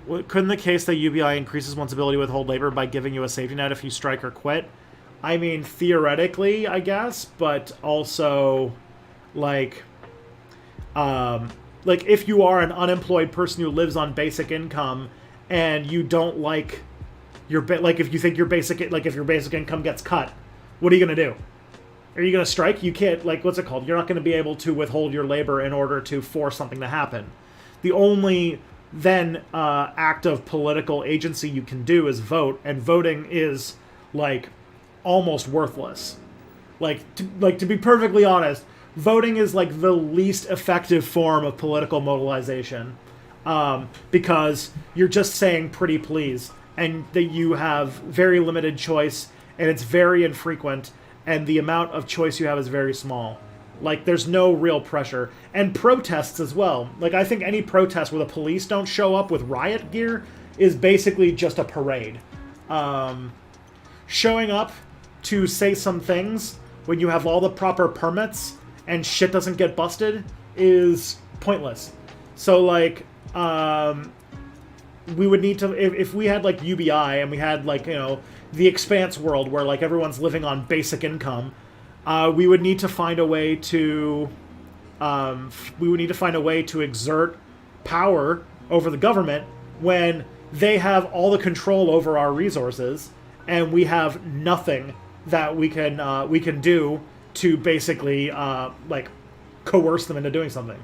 Couldn't the case that UBI increases one's ability to withhold labor by giving you a safety net if you strike or quit? I mean, theoretically, I guess, but also, like if you are an unemployed person who lives on basic income and you don't like if you think your basic income gets cut, what are you going to do? Are you going to strike? You can't, like, what's it called? You're not going to be able to withhold your labor in order to force something to happen. The only then act of political agency you can do is vote, and voting is like almost worthless. To be perfectly honest, voting is like the least effective form of political mobilization. Because you're just saying pretty please, and that you have very limited choice, and it's very infrequent, and the amount of choice you have is very small. Like, there's no real pressure. And protests as well. Like, I think any protest where the police don't show up with riot gear is basically just a parade. Showing up to say some things when you have all the proper permits and shit doesn't get busted is pointless. So, like, we would need to, if we had like UBI and we had like, you know, the expanse world where like everyone's living on basic income, we would need to find a way to exert power over the government when they have all the control over our resources and we have nothing that we can do to basically like coerce them into doing something.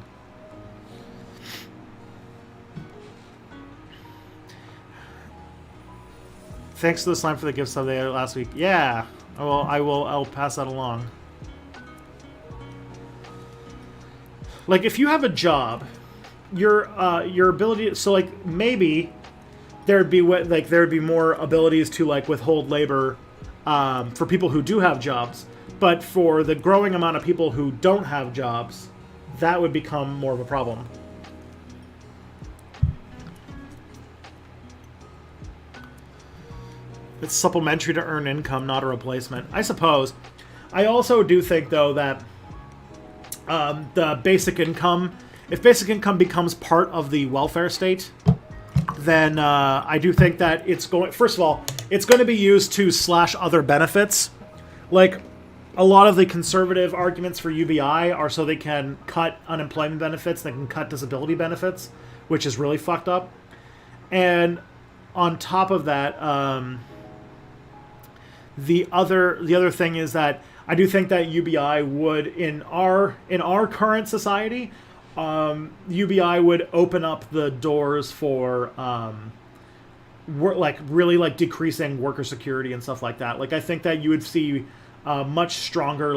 Thanks to the slime for the gift Sunday last week. Yeah, I'll pass that along. Like, if you have a job, your ability, so like maybe there'd be more abilities to like withhold labor for people who do have jobs, but for the growing amount of people who don't have jobs, that would become more of a problem. It's supplementary to earn income, not a replacement. I suppose. I also do think, though, that the basic income, if basic income becomes part of the welfare state, then I do think that it's going, first of all, it's going to be used to slash other benefits. Like, a lot of the conservative arguments for UBI are so they can cut unemployment benefits, they can cut disability benefits, which is really fucked up. And on top of that, the other thing is that I do think that UBI would, in our current society, UBI would open up the doors for really decreasing worker security and stuff like that. Like, I think that you would see much stronger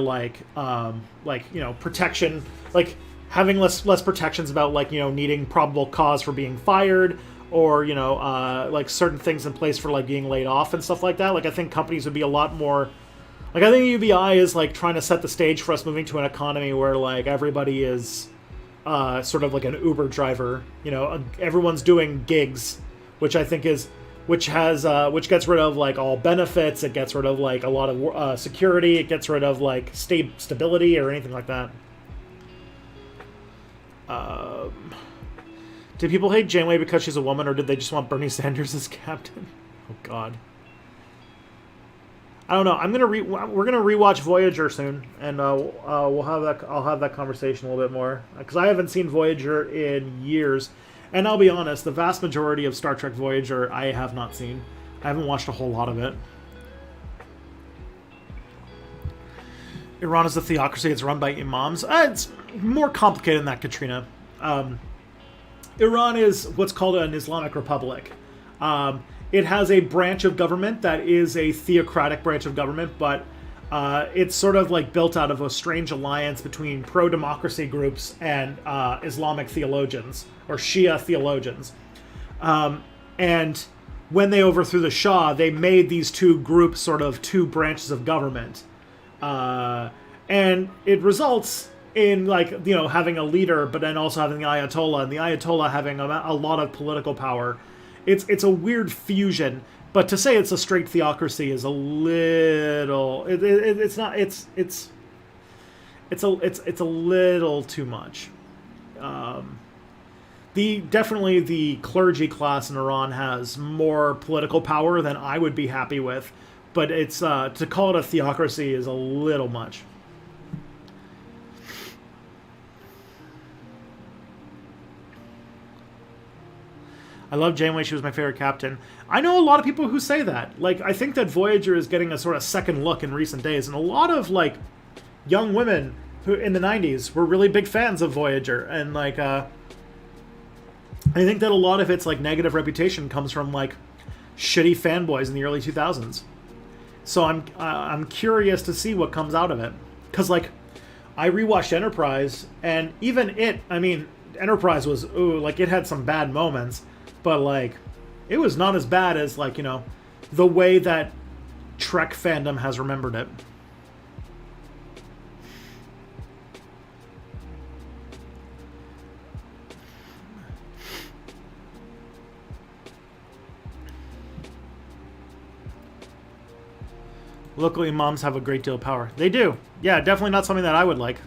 protection, like having less protections about needing probable cause for being fired, or certain things in place for being laid off and stuff like that. Like, I think companies would be a lot more. Like, I think UBI is trying to set the stage for us moving to an economy where everybody is sort of like an Uber driver. Everyone's doing gigs, which I think is which gets rid of all benefits. It gets rid of a lot of security. It gets rid of stability or anything like that. Did people hate Janeway because she's a woman, or did they just want Bernie Sanders as captain? Oh God. I don't know. We're gonna rewatch Voyager soon, and I'll have that conversation a little bit more, because I haven't seen Voyager in years, and I'll be honest, the vast majority of Star Trek Voyager I have not seen. I haven't watched a whole lot of it. Iran is a theocracy. It's run by imams. It's more complicated than that, Katrina. Iran is what's called an Islamic Republic. It has a branch of government that is a theocratic branch of government, but it's sort of built out of a strange alliance between pro-democracy groups and Islamic theologians, or Shia theologians. And when they overthrew the Shah, they made these two groups sort of two branches of government. And it results in having a leader, but then also having the Ayatollah, and the Ayatollah having a lot of political power. It's a weird fusion, but to say it's a straight theocracy is a little. It's not. It's a little too much. Definitely the clergy class in Iran has more political power than I would be happy with, but it's to call it a theocracy is a little much. I love Janeway. She was my favorite captain. I know a lot of people who say that. I think that Voyager is getting a sort of second look in recent days, and a lot of young women who in the 90s were really big fans of Voyager, and I think that a lot of its negative reputation comes from shitty fanboys in the early 2000s. So I'm curious to see what comes out of it, because I rewatched Enterprise, and even Enterprise was it had some bad moments. But, it was not as bad as, the way that Trek fandom has remembered it. Local imams have a great deal of power. They do. Yeah, definitely not something that I would like.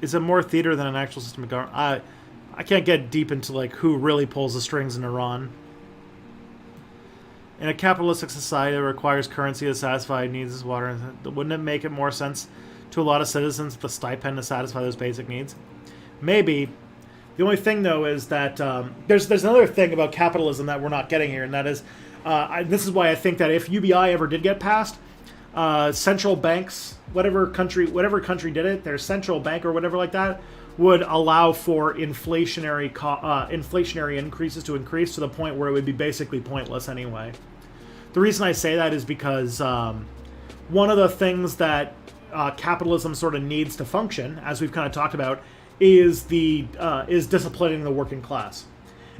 Is it more theater than an actual system of government? I can't get deep into who really pulls the strings in Iran. In a capitalistic society that requires currency to satisfy needs as water, wouldn't it make it more sense to a lot of citizens with a stipend to satisfy those basic needs? Maybe. The only thing, though, is that there's another thing about capitalism that we're not getting here, and that is, this is why I think that if UBI ever did get passed, central banks, whatever country did it, their central bank or whatever like that, would allow for inflationary increases to increase to the point where it would be basically pointless anyway. The reason I say that is because one of the things that capitalism sort of needs to function, as we've kind of talked about, is disciplining the working class.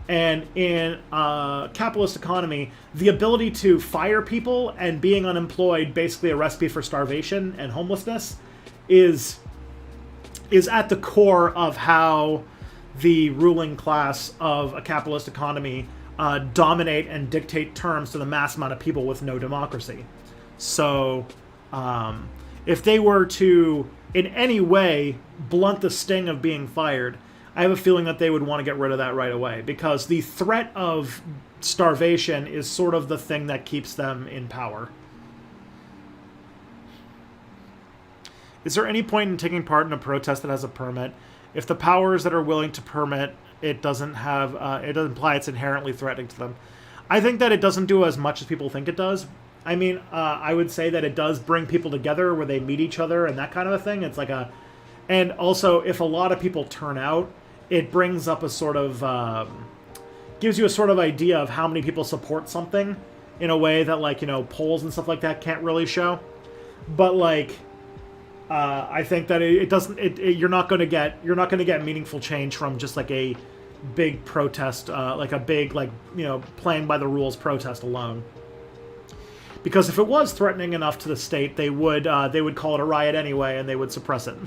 And in a capitalist economy, the ability to fire people and being unemployed, basically a recipe for starvation and homelessness, is at the core of how the ruling class of a capitalist economy dominate and dictate terms to the mass amount of people with no democracy. So if they were to in any way blunt the sting of being fired, I have a feeling that they would want to get rid of that right away, because the threat of starvation is sort of the thing that keeps them in power. Is there any point in taking part in a protest that has a permit? If the powers that are willing to permit it doesn't imply it's inherently threatening to them. I think that it doesn't do as much as people think it does. I mean, I would say that it does bring people together where they meet each other and that kind of a thing. It's like and also if a lot of people turn out, it brings up a sort of, gives you a sort of idea of how many people support something in a way that, like, polls and stuff like that can't really show. But like, I think that it doesn't. You're not going to get meaningful change from just like a big protest, like a big playing by the rules protest alone. Because if it was threatening enough to the state, they would call it a riot anyway, and they would suppress it.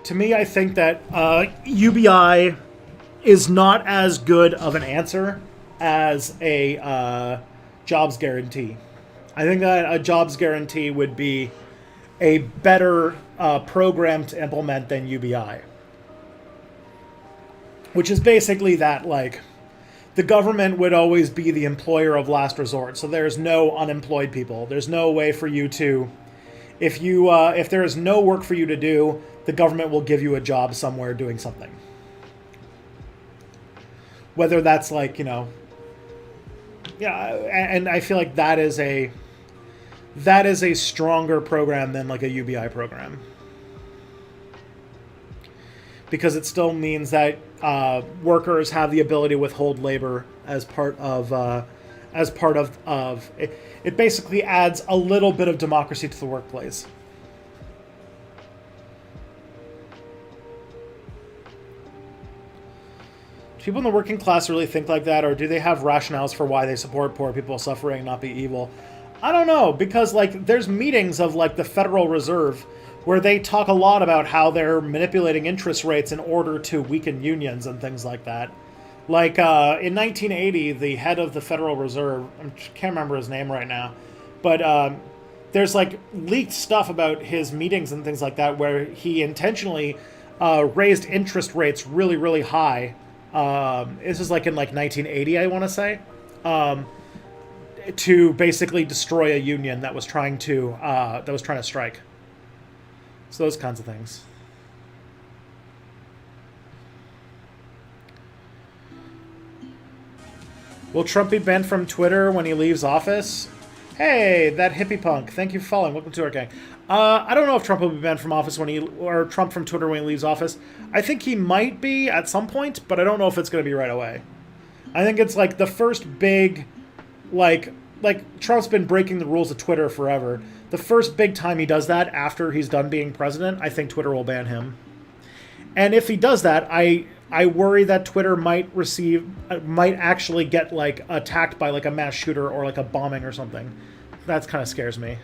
To me, I think that UBI is not as good of an answer as a jobs guarantee. I think that a jobs guarantee would be a better program to implement than UBI. Which is basically that, like, the government would always be the employer of last resort. So there's no unemployed people. There's no way for you to... If there is no work for you to do, the government will give you a job somewhere doing something. Whether that's like, yeah, and I feel like that is a stronger program than like a UBI program. Because it still means that workers have the ability to withhold labor as part of it. It basically adds a little bit of democracy to the workplace. Do people in the working class really think like that, or do they have rationales for why they support poor people suffering, not be evil? I don't know, because like there's meetings of like the Federal Reserve where they talk a lot about how they're manipulating interest rates in order to weaken unions and things like that. Like in 1980, the head of the Federal Reserve, I can't remember his name right now, but there's like leaked stuff about his meetings and things like that where he intentionally raised interest rates really, really high. This is like in like 1980, I want to say, to basically destroy a union that was trying to strike. So those kinds of things. Will Trump be banned from Twitter when he leaves office? Hey, that hippie punk. Thank you for following. Welcome to our gang. I don't know if Trump will be banned from office or Trump from Twitter when he leaves office. I think he might be at some point, but I don't know if it's going to be right away. I think it's like the first big, like Trump's been breaking the rules of Twitter forever. The first big time he does that after he's done being president, I think Twitter will ban him. And if he does that, I worry that Twitter might actually get like attacked by like a mass shooter or like a bombing or something. That kind of scares me.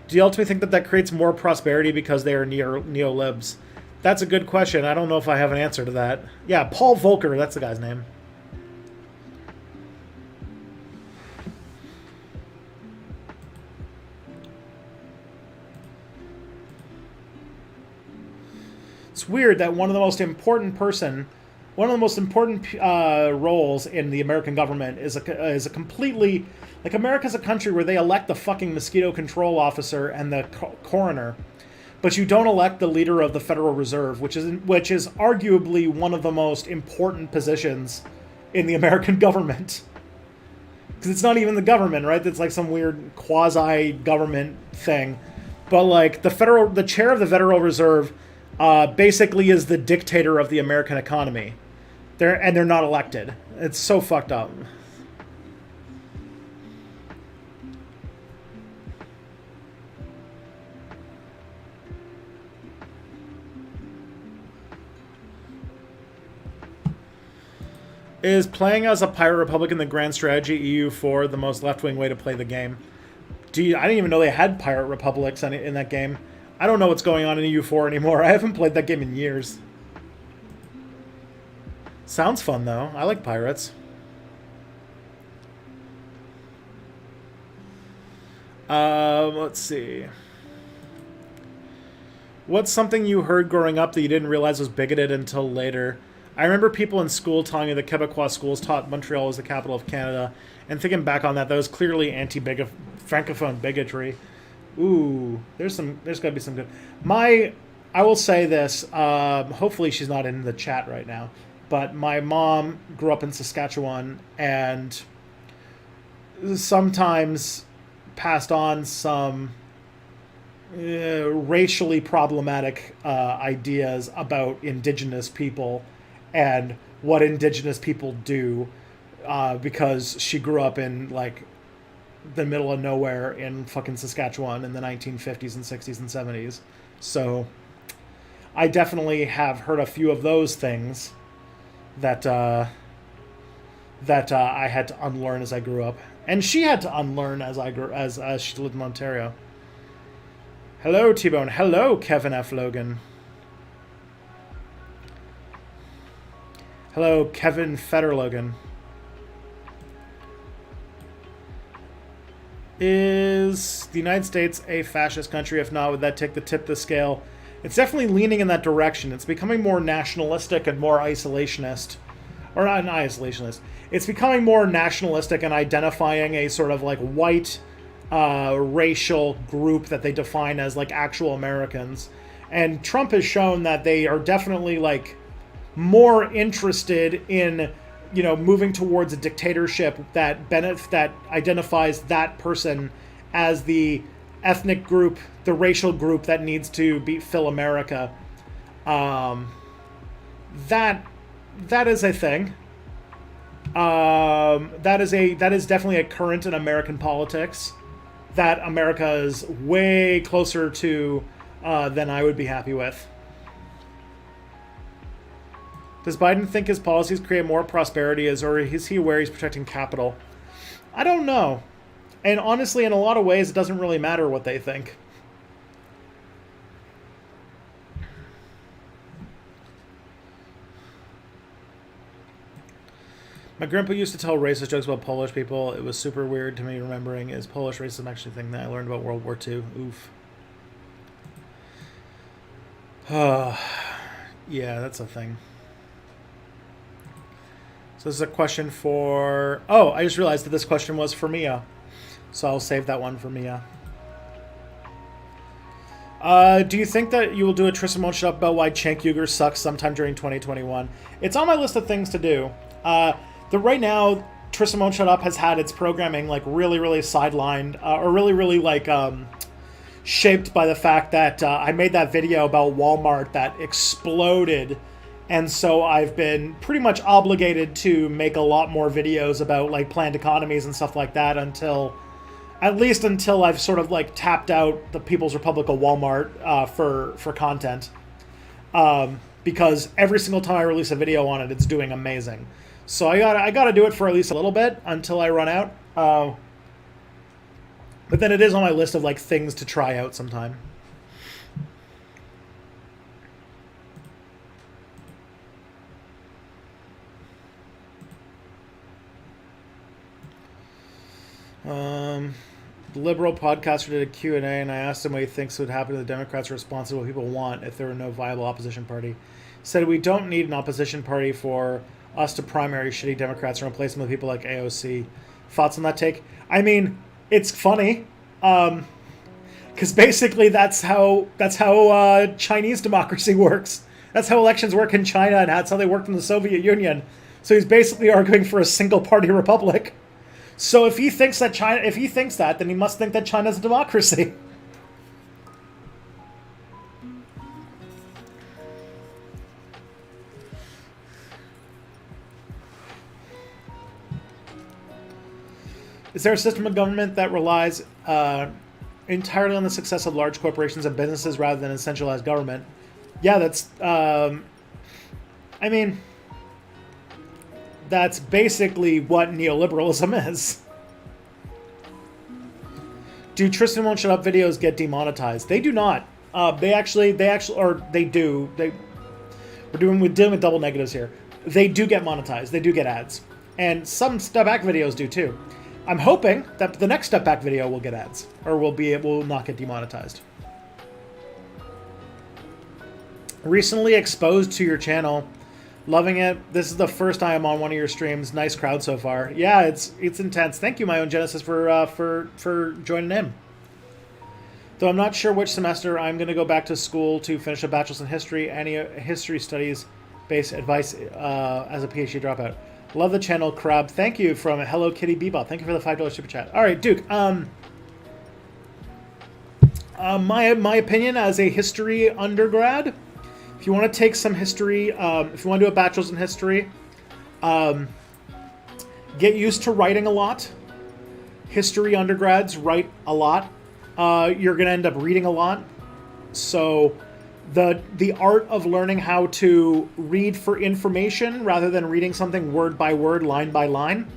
Do you ultimately think that creates more prosperity because they are neo-libs? That's a good question. I don't know if I have an answer to that. Yeah, Paul Volcker, that's the guy's name. It's weird that one of the most important roles in the American government is a completely, like, America's a country where they elect the fucking mosquito control officer and the coroner, but you don't elect the leader of the Federal Reserve, which is arguably one of the most important positions in the American government. Because it's not even the government, right? It's like some weird quasi-government thing. But like the chair of the Federal Reserve basically is the dictator of the American economy. They're not elected. It's so fucked up. Is playing as a pirate republic in the Grand Strategy EU4 the most left-wing way to play the game? I didn't even know they had pirate republics in that game. I don't know what's going on in EU4 anymore. I haven't played that game in years. Sounds fun, though. I like pirates. Let's see. What's something you heard growing up that you didn't realize was bigoted until later? I remember people in school telling me the Quebecois schools taught Montreal was the capital of Canada, and thinking back on that, that was clearly francophone bigotry. Ooh, there's got to be some good. I will say this. Hopefully, she's not in the chat right now. But my mom grew up in Saskatchewan, and sometimes passed on some racially problematic ideas about Indigenous people and what Indigenous people do, because she grew up in like the middle of nowhere in fucking Saskatchewan in the 1950s and 60s and 70s. So I definitely have heard a few of those things that I had to unlearn as I grew up, and she had to unlearn as as she lived in Ontario. Hello, T-Bone. Hello, Kevin F. Logan. Hello, Kevin Fetterlogan. Is the United States a fascist country? If not, would that tip the scale? It's definitely leaning in that direction. It's becoming more nationalistic and more isolationist. Or not isolationist. It's becoming more nationalistic and identifying a sort of like white racial group that they define as like actual Americans. And Trump has shown that they are definitely like more interested in, you know, moving towards a dictatorship that identifies that person as the ethnic group, the racial group that needs to fill America. That is a thing. That is definitely a current in American politics that America is way closer to than I would be happy with. Does Biden think his policies create more prosperity, or is he aware he's protecting capital? I don't know. And honestly, in a lot of ways, it doesn't really matter what they think. My grandpa used to tell racist jokes about Polish people. It was super weird to me remembering. Is Polish racism actually a thing that I learned about World War II? Oof. Yeah, that's a thing. So this is a question for... Oh, I just realized that this question was for Mia. So I'll save that one for Mia. Do you think that you will do a Tristan Won't Shut Up about why Cenk Uygur sucks sometime during 2021? It's on my list of things to do. Right now, Tristan Won't Shut Up has had its programming like really, really sidelined, or really, really like shaped by the fact that I made that video about Walmart that exploded. And so I've been pretty much obligated to make a lot more videos about like planned economies and stuff like that until I've sort of like tapped out the People's Republic of Walmart for content. Because every single time I release a video on it, it's doing amazing. So I gotta do it for at least a little bit until I run out. But then it is on my list of like things to try out sometime. The liberal podcaster did a Q&A, and I asked him what he thinks would happen to the Democrats' response to what people want if there were no viable opposition party. He said, we don't need an opposition party for us to primary shitty Democrats and replace them with people like AOC. Thoughts on that take? I mean, it's funny, because basically that's how Chinese democracy works. That's how elections work in China, and that's how they worked in the Soviet Union. So he's basically arguing for a single-party republic. So if he thinks that, then he must think that China's a democracy. Is there a system of government that relies entirely on the success of large corporations and businesses rather than a centralized government? Yeah, that's. I mean, that's basically what neoliberalism is. Do Tristan Won't Shut Up videos get demonetized? They do not. They actually, or they do. We're dealing with double negatives here. They do get monetized. They do get ads, and some Step Back videos do too. I'm hoping that the next Step Back video will get ads, or will not get demonetized. Recently exposed to your channel, loving it. This is the first time on one of your streams. Nice crowd so far. Yeah, it's intense. Thank you, my own Genesis, for joining in. Though I'm not sure which semester I'm going to go back to school to finish a bachelor's in history. Any history studies based advice as a PhD dropout. Love the channel, Crab. Thank you from Hello Kitty Bebop. Thank you for the $5 super chat. All right, Duke. My opinion as a history undergrad. If you want to take some history, if you want to do a bachelor's in history, get used to writing a lot. History undergrads write a lot. You're going to end up reading a lot. So the art of learning how to read for information rather than reading something word by word, line by line.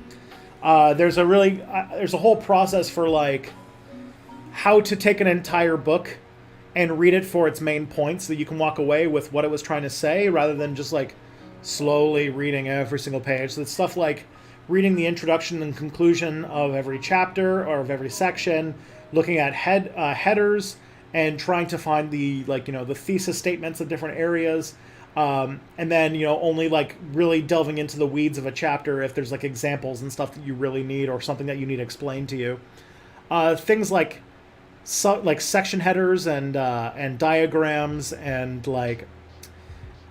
There's a whole process for like how to take an entire book and read it for its main points so that you can walk away with what it was trying to say rather than just like slowly reading every single page. So it's stuff like reading the introduction and conclusion of every chapter or of every section, looking at headers and trying to find the the thesis statements of different areas, and then only like really delving into the weeds of a chapter if there's like examples and stuff that you really need or something that you need explained to you. Things like section headers and diagrams and like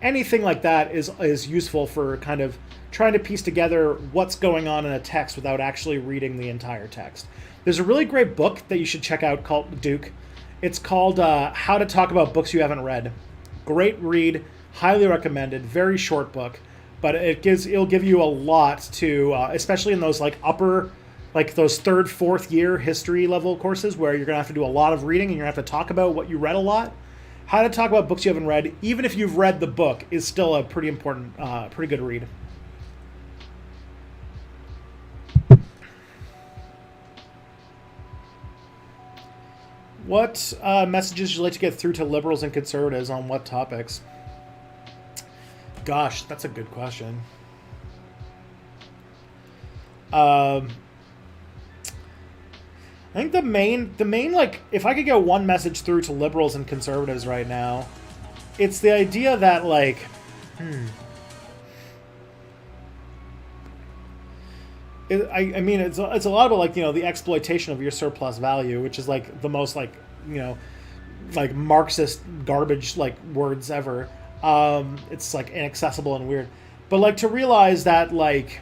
anything like that is useful for kind of trying to piece together what's going on in a text without actually reading the entire text. There's a really great book that you should check out called Duke. It's called How to Talk About Books You Haven't Read. Great read, highly recommended, very short book, but it'll give you a lot to, especially in those like upper, like those third, fourth year history level courses where you're going to have to do a lot of reading and you're going to have to talk about what you read a lot. How to Talk About Books You Haven't Read, even if you've read the book, is still a pretty important, pretty good read. What messages would you like to get through to liberals and conservatives on what topics? Gosh, that's a good question. I think the main like if I could get one message through to liberals and conservatives right now, it's the idea that like I mean it's a lot about like the exploitation of your surplus value, which is like the most like like Marxist garbage like words ever. It's like inaccessible and weird, but like to realize that like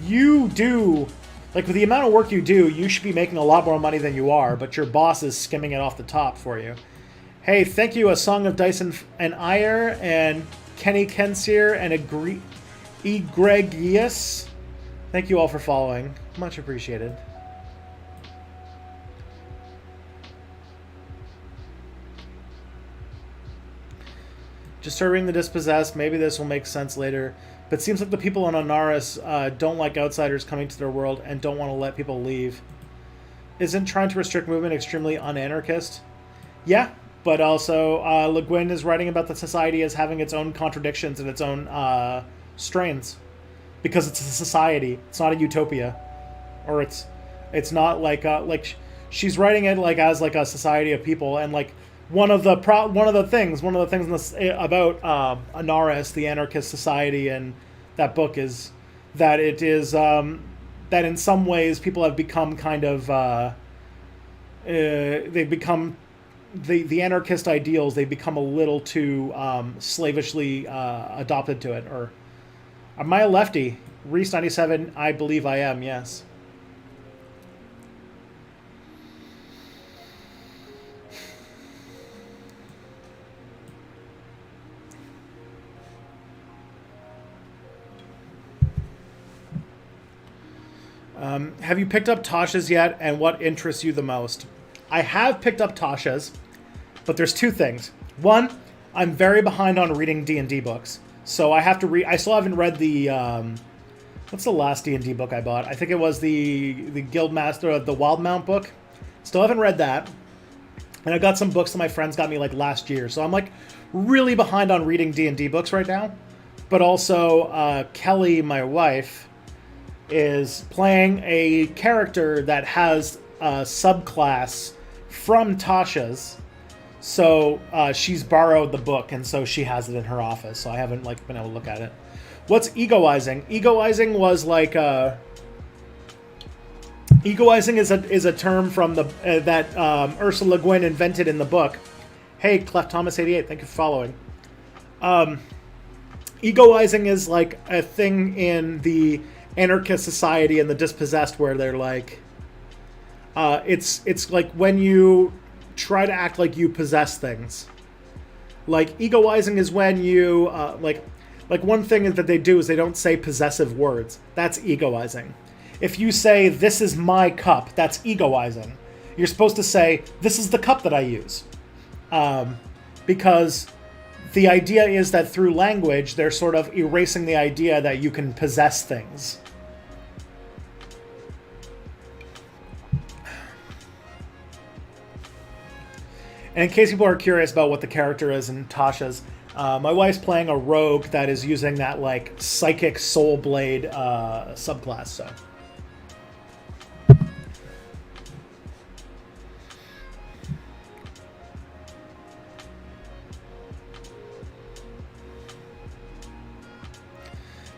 you do. Like, with the amount of work you do, you should be making a lot more money than you are, but your boss is skimming it off the top for you. Hey, thank you, A Song of Dice and Ire, and Kenny Kensier, and Egregius. Thank you all for following. Much appreciated. Disturbing the dispossessed. Maybe this will make sense later. But seems like the people on Anaris don't like outsiders coming to their world and don't want to let people leave. Isn't trying to restrict movement extremely un-anarchist? Yeah, but also Le Guin is writing about the society as having its own contradictions and its own strains. Because it's a society. It's not a utopia. Or it's not like she's writing it like as like a society of people, and like one of the things in this, about Anaris, the anarchist society, and that book is that it is that in some ways people have become kind of they've become the anarchist ideals. They've become a little too slavishly adopted to it. Or am I a lefty? Reese 97. I believe I am. Yes. Have you picked up Tasha's yet, and what interests you the most? I have picked up Tasha's, but there's two things. One, I'm very behind on reading D&D books, so I have to read. I still haven't read the what's the last D&D book I bought? I think it was the Guildmaster, the Wildmount book. Still haven't read that, and I got some books that my friends got me like last year, so I'm like really behind on reading D&D books right now. But also, Kelly, my wife, is playing a character that has a subclass from Tasha's. So she's borrowed the book, and so she has it in her office. So I haven't like been able to look at it. What's egoizing? Egoizing was like egoizing is a term from the that Ursula Le Guin invented in the book. Hey, Clef Thomas 88, thank you for following. Egoizing is like a thing in the anarchist society and the dispossessed where they're like, it's like when you try to act like you possess things. Like egoizing is when you like one thing that they do is they don't say possessive words. That's egoizing. If you say this is my cup, that's egoizing. You're supposed to say this is the cup that I use, because the idea is that through language they're sort of erasing the idea that you can possess things. And in case people are curious about what the character is in Tasha's, my wife's playing a rogue that is using that like psychic soul blade subclass. So,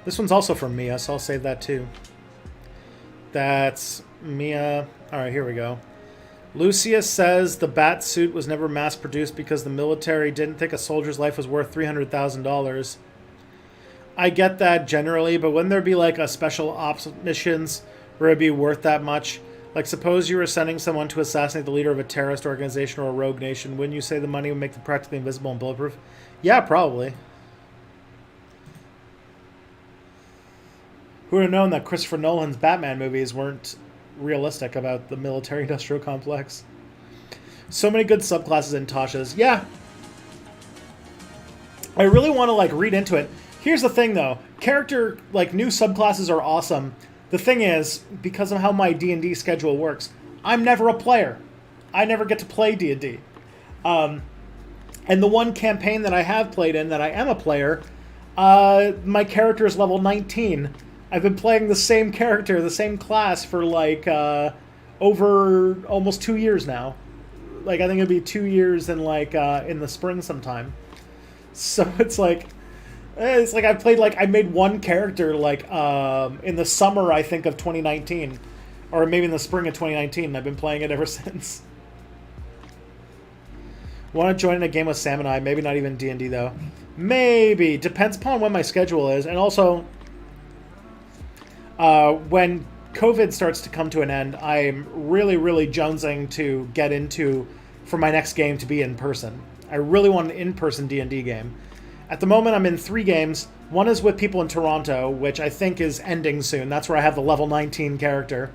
this one's also from Mia, so I'll save that too. That's Mia. All right, here we go. Lucius says the bat suit was never mass-produced because the military didn't think a soldier's life was worth $300,000. I get that generally, but wouldn't there be like a special ops missions where it'd be worth that much? Like, suppose you were sending someone to assassinate the leader of a terrorist organization or a rogue nation. Wouldn't you say the money would make them practically invisible and bulletproof? Yeah, probably. Who would have known that Christopher Nolan's Batman movies weren't realistic about the military-industrial complex? So many good subclasses in Tasha's. Yeah. I really want to, like, read into it. Here's the thing, though. Character, like, new subclasses are awesome. The thing is, because of how my D&D schedule works, I'm never a player. I never get to play D&D. And the one campaign that I have played in that I am a player, my character is level 19. I've been playing the same character, the same class for like over almost 2 years now. Like I think it'd be 2 years in like in the spring sometime. So it's like I played like I made one character like in the summer I think of 2019, or maybe in the spring of 2019. And I've been playing it ever since. Want to join in a game with Sam and I? Maybe not even D&D though. Maybe depends upon when my schedule is, and also. When COVID starts to come to an end, I'm really, really jonesing to get into, for my next game, to be in person. I really want an in-person D&D game. At the moment, I'm in 3 games. One is with people in Toronto, which I think is ending soon. That's where I have the level 19 character.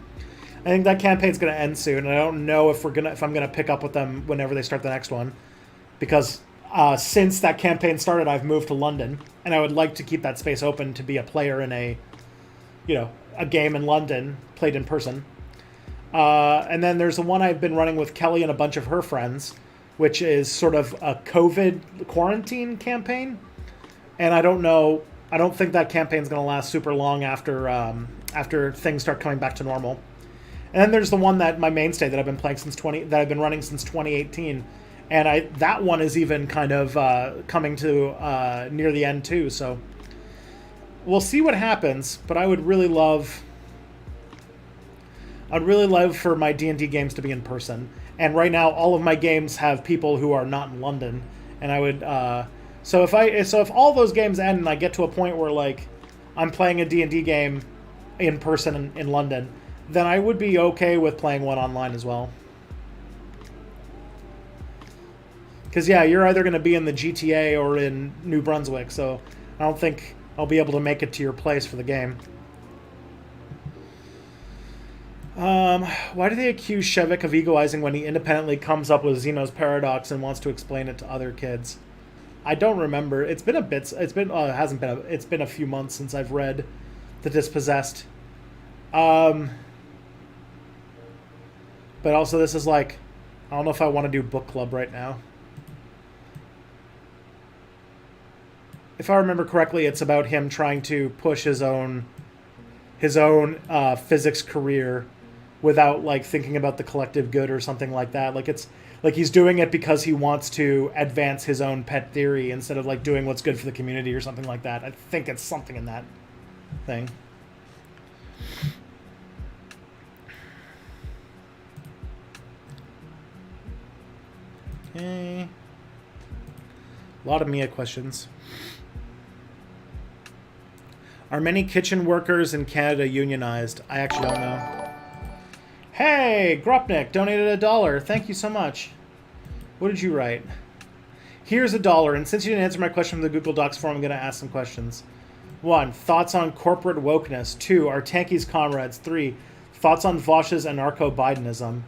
I think that campaign's going to end soon, and I don't know if I'm gonna pick up with them whenever they start the next one, because since that campaign started, I've moved to London, and I would like to keep that space open to be a player in a game in London, played in person. And then there's the one I've been running with Kelly and a bunch of her friends, which is sort of a COVID quarantine campaign. And I don't think that campaign's going to last super long after things start coming back to normal. And then there's the one that my mainstay that I've been playing that I've been running since 2018. And that one is even kind of coming to near the end too, so we'll see what happens, but I'd really love for my D&D games to be in person. And right now, all of my games have people who are not in London, and I would. So if all those games end and I get to a point where like I'm playing a D&D game in person in London, then I would be okay with playing one online as well. Because yeah, you're either going to be in the GTA or in New Brunswick, so I don't think I'll be able to make it to your place for the game. Why do they accuse Shevik of egoizing when he independently comes up with Zeno's paradox and wants to explain it to other kids? I don't remember. It's been a bit. It's been. It hasn't been. It's been a few months since I've read The Dispossessed. But also, this is like, I don't know if I want to do book club right now. If I remember correctly, it's about him trying to push his own physics career without like thinking about the collective good or something like that. Like it's like he's doing it because he wants to advance his own pet theory instead of like doing what's good for the community or something like that. I think it's something in that thing. Okay. A lot of Mia questions. Are many kitchen workers in Canada unionized? I actually don't know. Hey, Grupnik donated $1. Thank you so much. What did you write? Here's $1. And since you didn't answer my question from the Google Docs forum, I'm going to ask some questions. 1. Thoughts on corporate wokeness. 2. Are Tanky's comrades? 3. Thoughts on Vosh's anarcho-Bidenism.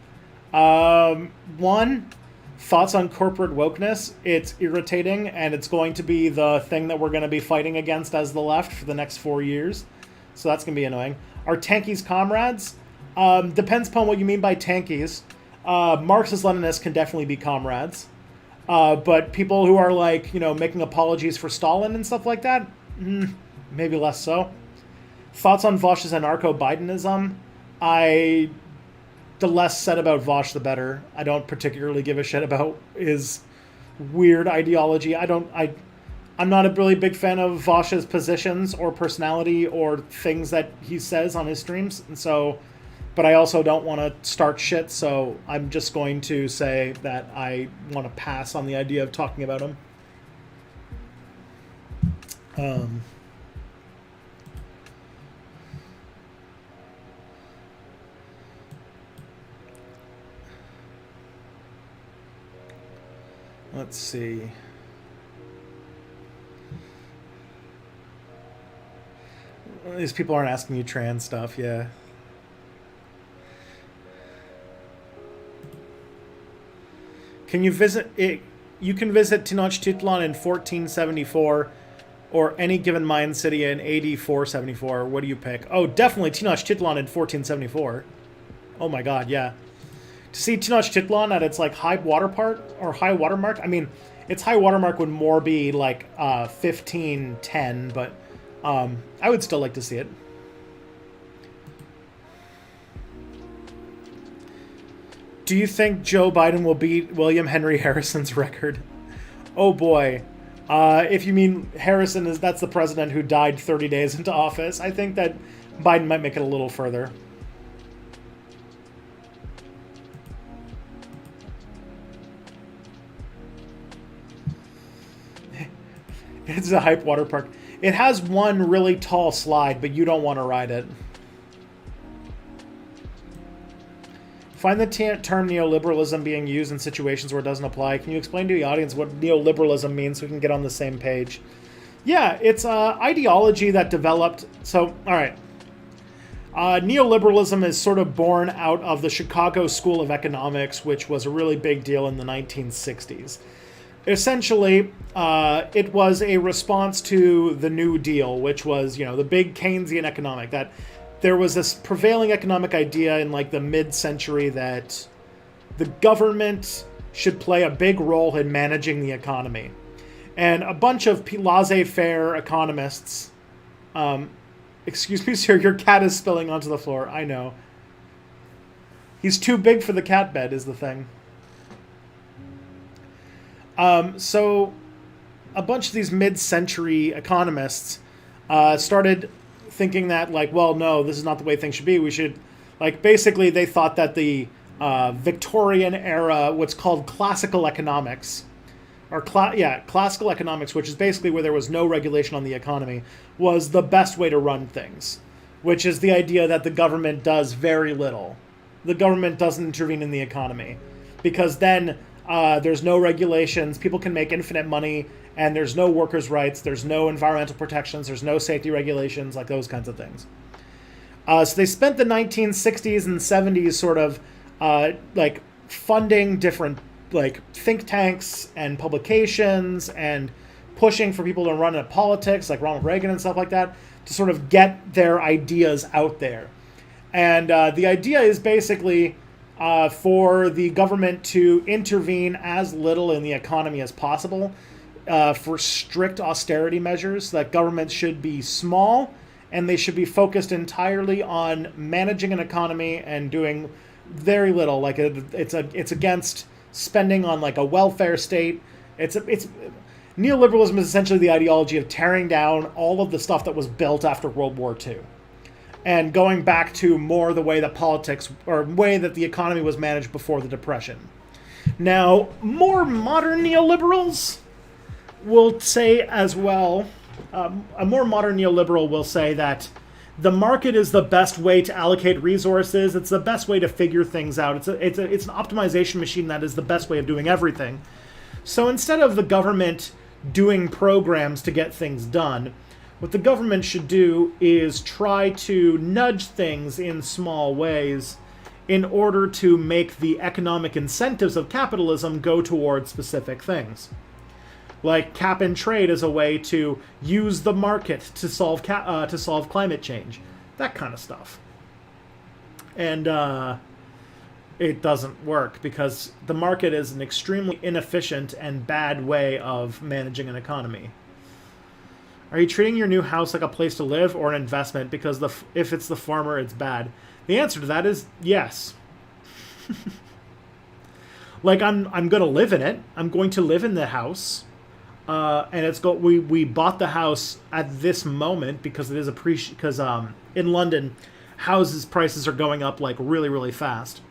1. Thoughts on corporate wokeness. It's irritating, and it's going to be the thing that we're going to be fighting against as the left for the next 4 years. So that's going to be annoying. Are Tanky's comrades? Depends upon what you mean by Tankies. Marxist-Leninists can definitely be comrades. But people who are like, making apologies for Stalin and stuff like that, maybe less so. Thoughts on Vosh's anarcho-Bidenism? The less said about Vosh, the better. I don't particularly give a shit about his weird ideology. I'm not a really big fan of Vosh's positions or personality or things that he says on his streams. And so, but I also don't want to start shit. So I'm just going to say that I want to pass on the idea of talking about him. Let's see. These people aren't asking you trans stuff, yeah. Can you visit it? You can visit Tenochtitlan in 1474 or any given Mayan city in AD 474. What do you pick? Oh, definitely Tenochtitlan in 1474. Oh my god, yeah. To see Tenochtitlan at its like high water mark. I mean, its high water mark would more be like 1510, but I would still like to see it. Do you think Joe Biden will beat William Henry Harrison's record? Oh boy. If you mean Harrison that's the president who died 30 days into office, I think that Biden might make it a little further. It's a hype water park. It has one really tall slide, but you don't want to ride it. Find the term neoliberalism being used in situations where it doesn't apply. Can you explain to the audience what neoliberalism means so we can get on the same page? Yeah, it's ideology that developed... So, all right. Neoliberalism is sort of born out of the Chicago School of Economics, which was a really big deal in the 1960s. Essentially, it was a response to the New Deal, which was, the big Keynesian economic, that there was this prevailing economic idea in like the mid-century that the government should play a big role in managing the economy. And a bunch of laissez-faire economists, excuse me, sir, your cat is spilling onto the floor. I know. He's too big for the cat bed is the thing. So a bunch of these mid-century economists started thinking that, like, well, no, this is not the way things should be. We should, like, basically they thought that the Victorian era, what's called classical economics, or classical economics, which is basically where there was no regulation on the economy, was the best way to run things, which is the idea that the government does very little. The government doesn't intervene in the economy because then there's no regulations, people can make infinite money, and there's no workers' rights, there's no environmental protections, there's no safety regulations, like those kinds of things. So they spent the 1960s and 70s sort of like funding different like think tanks and publications and pushing for people to run into politics, like Ronald Reagan and stuff like that, to sort of get their ideas out there. And the idea is basically for the government to intervene as little in the economy as possible, for strict austerity measures. That governments should be small and they should be focused entirely on managing an economy and doing very little. Like it's against spending on like a welfare state. It's neoliberalism is essentially the ideology of tearing down all of the stuff that was built after World War II and going back to more the way that politics or way that the economy was managed before the Depression. Now, more modern neoliberals will say as well, a more modern neoliberal will say that the market is the best way to allocate resources. It's the best way to figure things out. It's an optimization machine that is the best way of doing everything. So instead of the government doing programs to get things done, what the government should do is try to nudge things in small ways in order to make the economic incentives of capitalism go towards specific things. Like cap and trade as a way to use the market to solve climate change, that kind of stuff. And it doesn't work because the market is an extremely inefficient and bad way of managing an economy. Are you treating your new house like a place to live or an investment? Because if it's the former, it's bad. The answer to that is yes. Like I'm going to live in it. I'm going to live in the house. And we bought the house at this moment because it is because in London, houses prices are going up like really, really fast.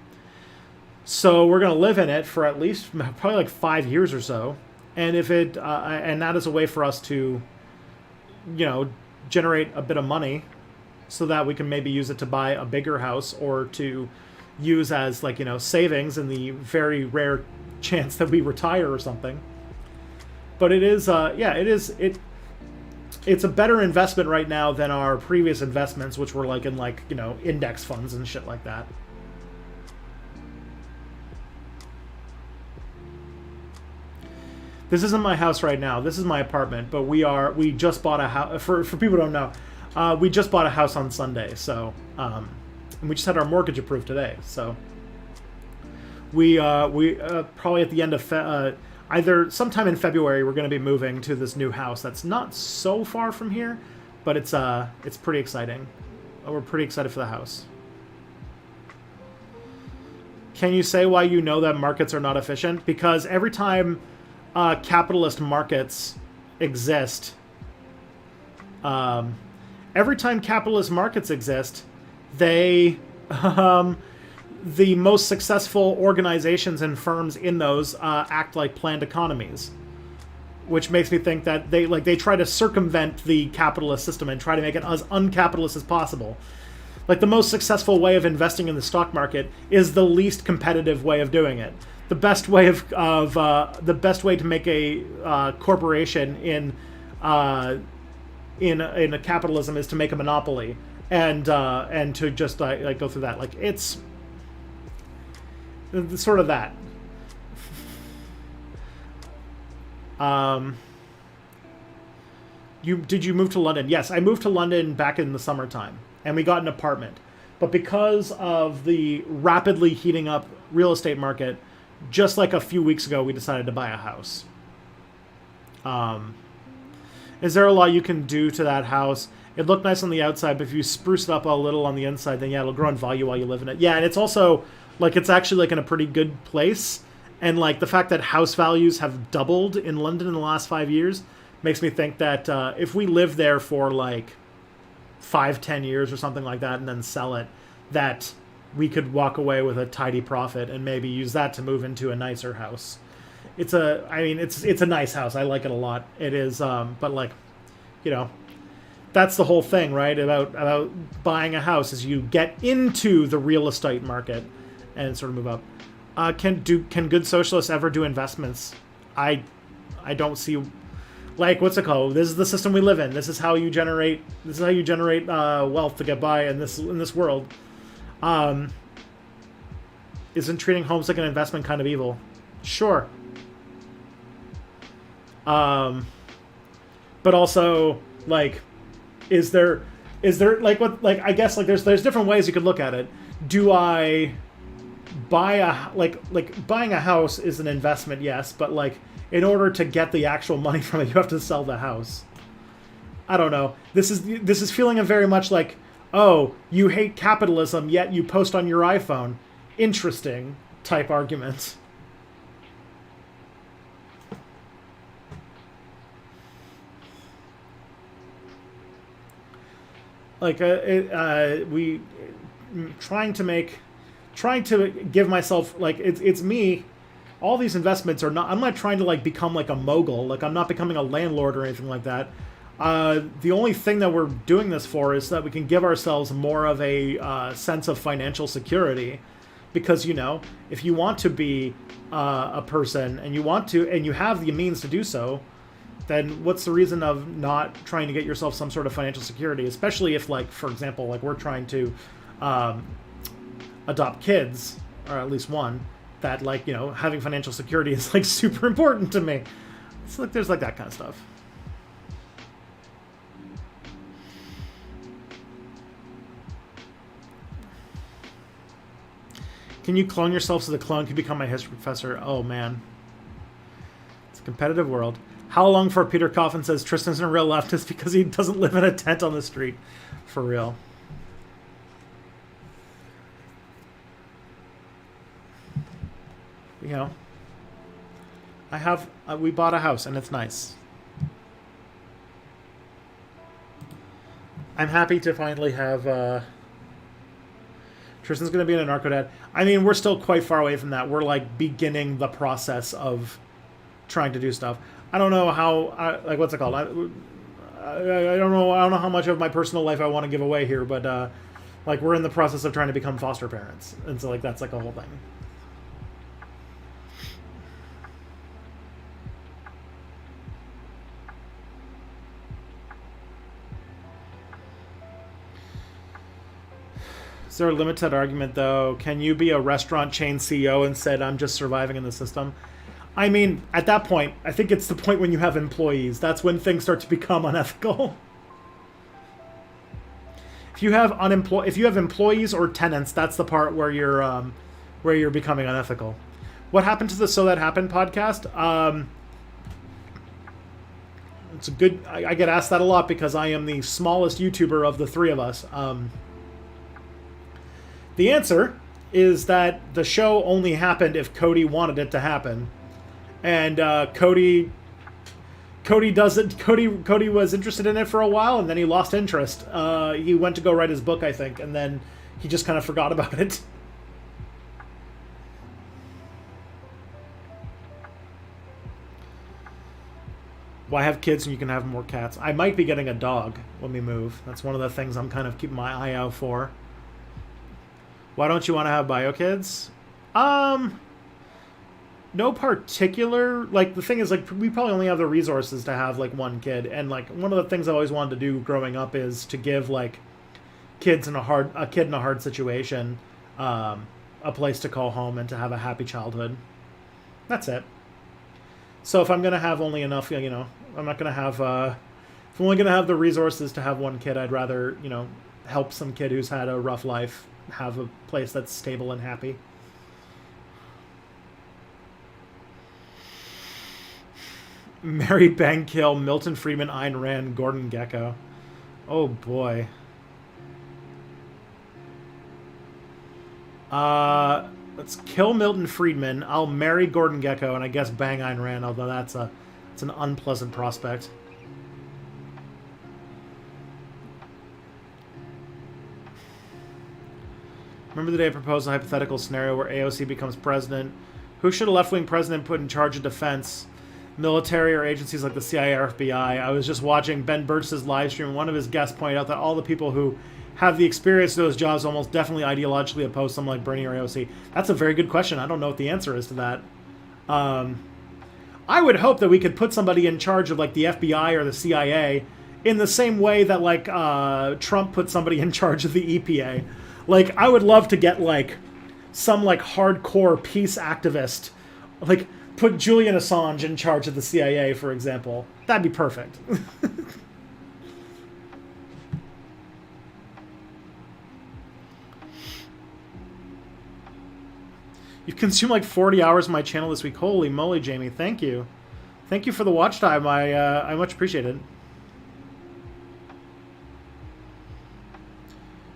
So we're going to live in it for at least probably like 5 years or so. And and that is a way for us to, generate a bit of money so that we can maybe use it to buy a bigger house or to use as savings in the very rare chance that we retire or something. But it is, it's a better investment right now than our previous investments, which were in index funds and shit like that. This isn't my house right now. This is my apartment, but we just bought a house. For people who don't know, we just bought a house on Sunday. So, and we just had our mortgage approved today. So, we probably at the end of either sometime in February, we're going to be moving to this new house that's not so far from here, but it's pretty exciting. We're pretty excited for the house. Can you say why you know that markets are not efficient? Because every time capitalist markets exist, they the most successful organizations and firms in those act like planned economies, which makes me think that they try to circumvent the capitalist system and try to make it as uncapitalist as possible. Like the most successful way of investing in the stock market is the least competitive way of doing it. The best way to make a corporation in a capitalism is to make a monopoly and to just go through that. Like it's sort of that. Did you move to London? Yes, I moved to London back in the summertime, and we got an apartment. But because of the rapidly heating up real estate market, just like a few weeks ago, we decided to buy a house. Is there a lot you can do to that house? It looked nice on the outside, but if you spruce it up a little on the inside, then yeah, it'll grow in value while you live in it. Yeah, and it's also it's actually in a pretty good place. And the fact that house values have doubled in London in the last 5 years makes me think that if we live there for 5-10 years or something like that and then sell it, that we could walk away with a tidy profit and maybe use that to move into a nicer house. It's a nice house. I like it a lot. It is, but that's the whole thing, right? About buying a house is you get into the real estate market and sort of move up. Can good socialists ever do investments? I don't see. Like, what's it called? This is the system we live in. This is how you generate. This is how you generate wealth to get by in this world. Isn't treating homes like an investment kind of evil? Sure. But also, like, is there like what, like, I guess, like, there's different ways you could look at it. Do I buy a, like buying a house is an investment, yes, but like, in order to get the actual money from it, you have to sell the house. I don't know. This is feeling a very much like, oh, you hate capitalism, yet you post on your iPhone. Interesting type argument. Like, trying to give myself, like, it's me. All these investments are not. I'm not trying to, like, become like a mogul. Like, I'm not becoming a landlord or anything like that. The only thing that we're doing this for is so that we can give ourselves more of a sense of financial security. Because, you know, if you want to be a person and you have the means to do so, then what's the reason of not trying to get yourself some sort of financial security? Especially if, like, for example, like, we're trying to adopt kids, or at least one, that, like, you know, having financial security is, like, super important to me. It's like, there's, like, that kind of stuff. Can you clone yourself so the clone can become my history professor? Oh, man. It's a competitive world. How long for Peter Coffin says Tristan's a real leftist because he doesn't live in a tent on the street? For real. You know, we bought a house and it's nice. I'm happy to finally have, Tristan's going to be in a narco dad. I mean, we're still quite far away from that. We're, like, beginning the process of trying to do stuff. I don't know how, like, what's it called? I don't know how much of my personal life I want to give away here, but, like, we're in the process of trying to become foster parents. And so, like, that's, like, a whole thing. Is there a limited argument, though? Can you be a restaurant chain CEO and said, I'm just surviving in the system? I mean, at that point, I think it's the point when you have employees. That's when things start to become unethical. If you have employees or tenants, that's the part where you're becoming unethical. What happened to the So That Happened podcast? It's a good. I get asked that a lot because I am the smallest YouTuber of the three of us. The answer is that the show only happened if Cody wanted it to happen, and Cody doesn't. Cody was interested in it for a while, and then he lost interest. He went to go write his book, I think, and then he just kind of forgot about it. Why have kids when you can have more cats? I might be getting a dog when we move. That's one of the things I'm kind of keeping my eye out for. Why don't you want to have bio kids? No particular, like, the thing is, like, we probably only have the resources to have, like, one kid, and, like, one of the things I always wanted to do growing up is to give, like, a kid in a hard situation a place to call home and to have a happy childhood. That's it. So if I'm gonna have only enough, you know, I'm not gonna have if I'm only gonna have the resources to have one kid, I'd rather, you know, help some kid who's had a rough life have a place that's stable and happy. Mary Bangkill, Milton Friedman, Ayn Rand, Gordon Gekko. Oh boy. Let's kill Milton Friedman. I'll marry Gordon Gekko, and I guess bang Ayn Rand, although it's an unpleasant prospect. Remember the day I proposed a hypothetical scenario where AOC becomes president? Who should a left-wing president put in charge of defense? Military or agencies like the CIA or FBI? I was just watching Ben Burch's live stream, and one of his guests pointed out that all the people who have the experience of those jobs almost definitely ideologically oppose someone like Bernie or AOC. That's a very good question. I don't know what the answer is to that. I would hope that we could put somebody in charge of like the FBI or the CIA in the same way that like Trump put somebody in charge of the EPA. Like, I would love to get like some like hardcore peace activist, like put Julian Assange in charge of the CIA, for example. That'd be perfect. You've consumed like 40 hours of my channel this week. Holy moly, Jamie. Thank you. Thank you for the watch time. I much appreciate it.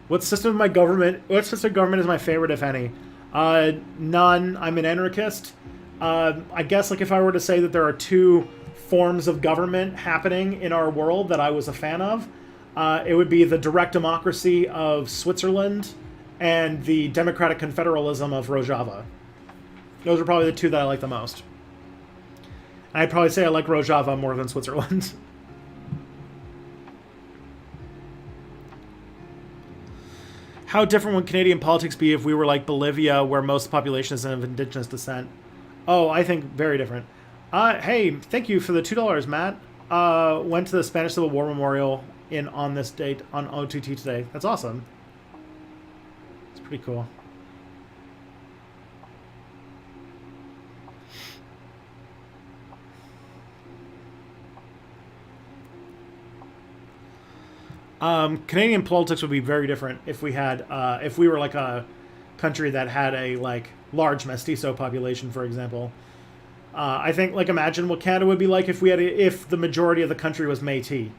What system of government is my favorite, if any? None. I'm an anarchist. I guess like if I were to say that there are two forms of government happening in our world that I was a fan of, it would be the direct democracy of Switzerland and the democratic confederalism of Rojava. Those are probably the two that I like the most. And I'd probably say I like Rojava more than Switzerland. How different would Canadian politics be if we were like Bolivia, where most of the population is of indigenous descent? Oh, I think very different. Hey, thank you for the $2, Matt. Went to the Spanish Civil War Memorial on this date on OTT today. That's awesome. It's pretty cool. Canadian politics would be very different if we had, if we were like a country that had a like large mestizo population, for example. I think like imagine what Canada would be like if we had if the majority of the country was Métis,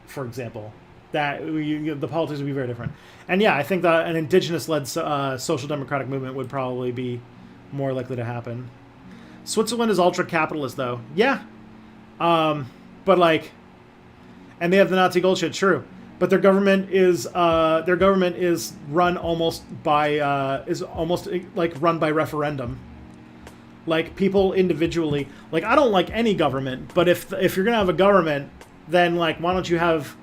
for example. The politics would be very different. And yeah, I think that an indigenous-led social democratic movement would probably be more likely to happen. Switzerland is ultra-capitalist, though. Yeah, but like, and they have the Nazi gold shit, true. But their government is run almost by like run by referendum. Like people individually, like I don't like any government, but if you're gonna have a government, then like why don't you have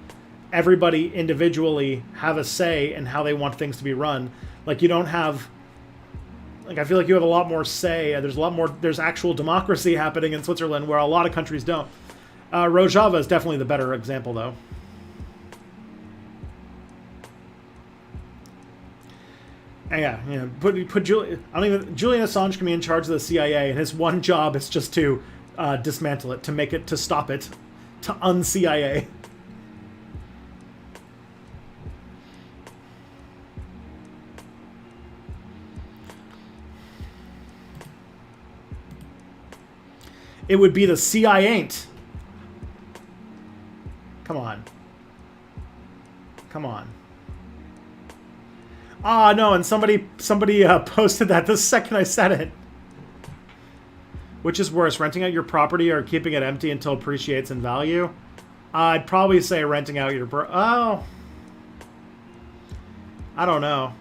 everybody individually have a say in how they want things to be run? Like you don't have, like I feel like you have a lot more say. There's actual democracy happening in Switzerland where a lot of countries don't. Rojava is definitely the better example, though. Yeah. Put Julian Assange can be in charge of the CIA, and his one job is just to dismantle it, to stop it, to un-CIA. It would be the CIA ain't. Come on. Ah, no, and somebody posted that the second I said it. Which is worse, renting out your property or keeping it empty until it appreciates in value? I'd probably say renting out your I don't know.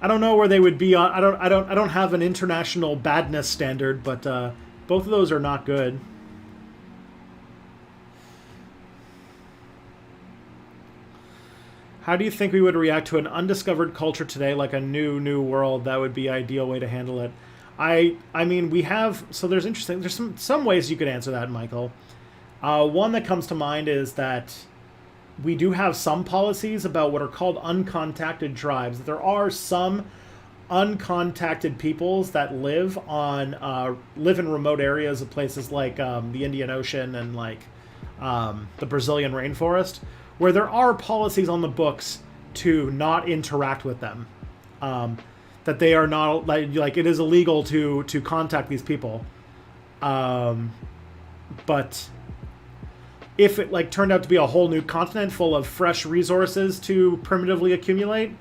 I don't know where they would be on. I don't have an international badness standard, but both of those are not good. How do you think we would react to an undiscovered culture today, like a new world? That would be an ideal way to handle it. I mean, we have, so there's some ways you could answer that, Michael. One that comes to mind is that we do have some policies about what are called uncontacted tribes. There are some uncontacted peoples that live in remote areas of places like the Indian Ocean and like the Brazilian rainforest, where there are policies on the books to not interact with them, that they are not like it is illegal to contact these people, but if it like turned out to be a whole new continent full of fresh resources to primitively accumulate,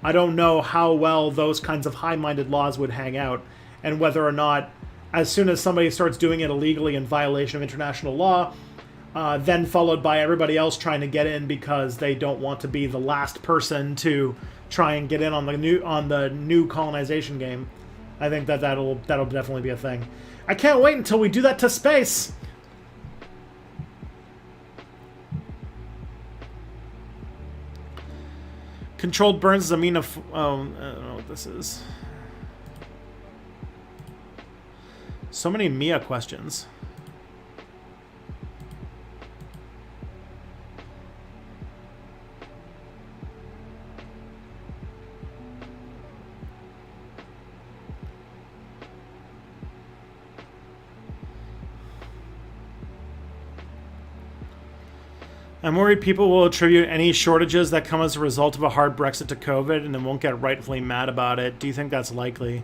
I don't know how well those kinds of high-minded laws would hang out, and whether or not, as soon as somebody starts doing it illegally in violation of international law, then followed by everybody else trying to get in because they don't want to be the last person to try and get in on the new colonization game. I think that'll definitely be a thing. I can't wait until we do that to space. Controlled burns is a mean of... Oh, I don't know what this is. So many Mia questions. I'm worried people will attribute any shortages that come as a result of a hard Brexit to COVID and then won't get rightfully mad about it. Do you think that's likely?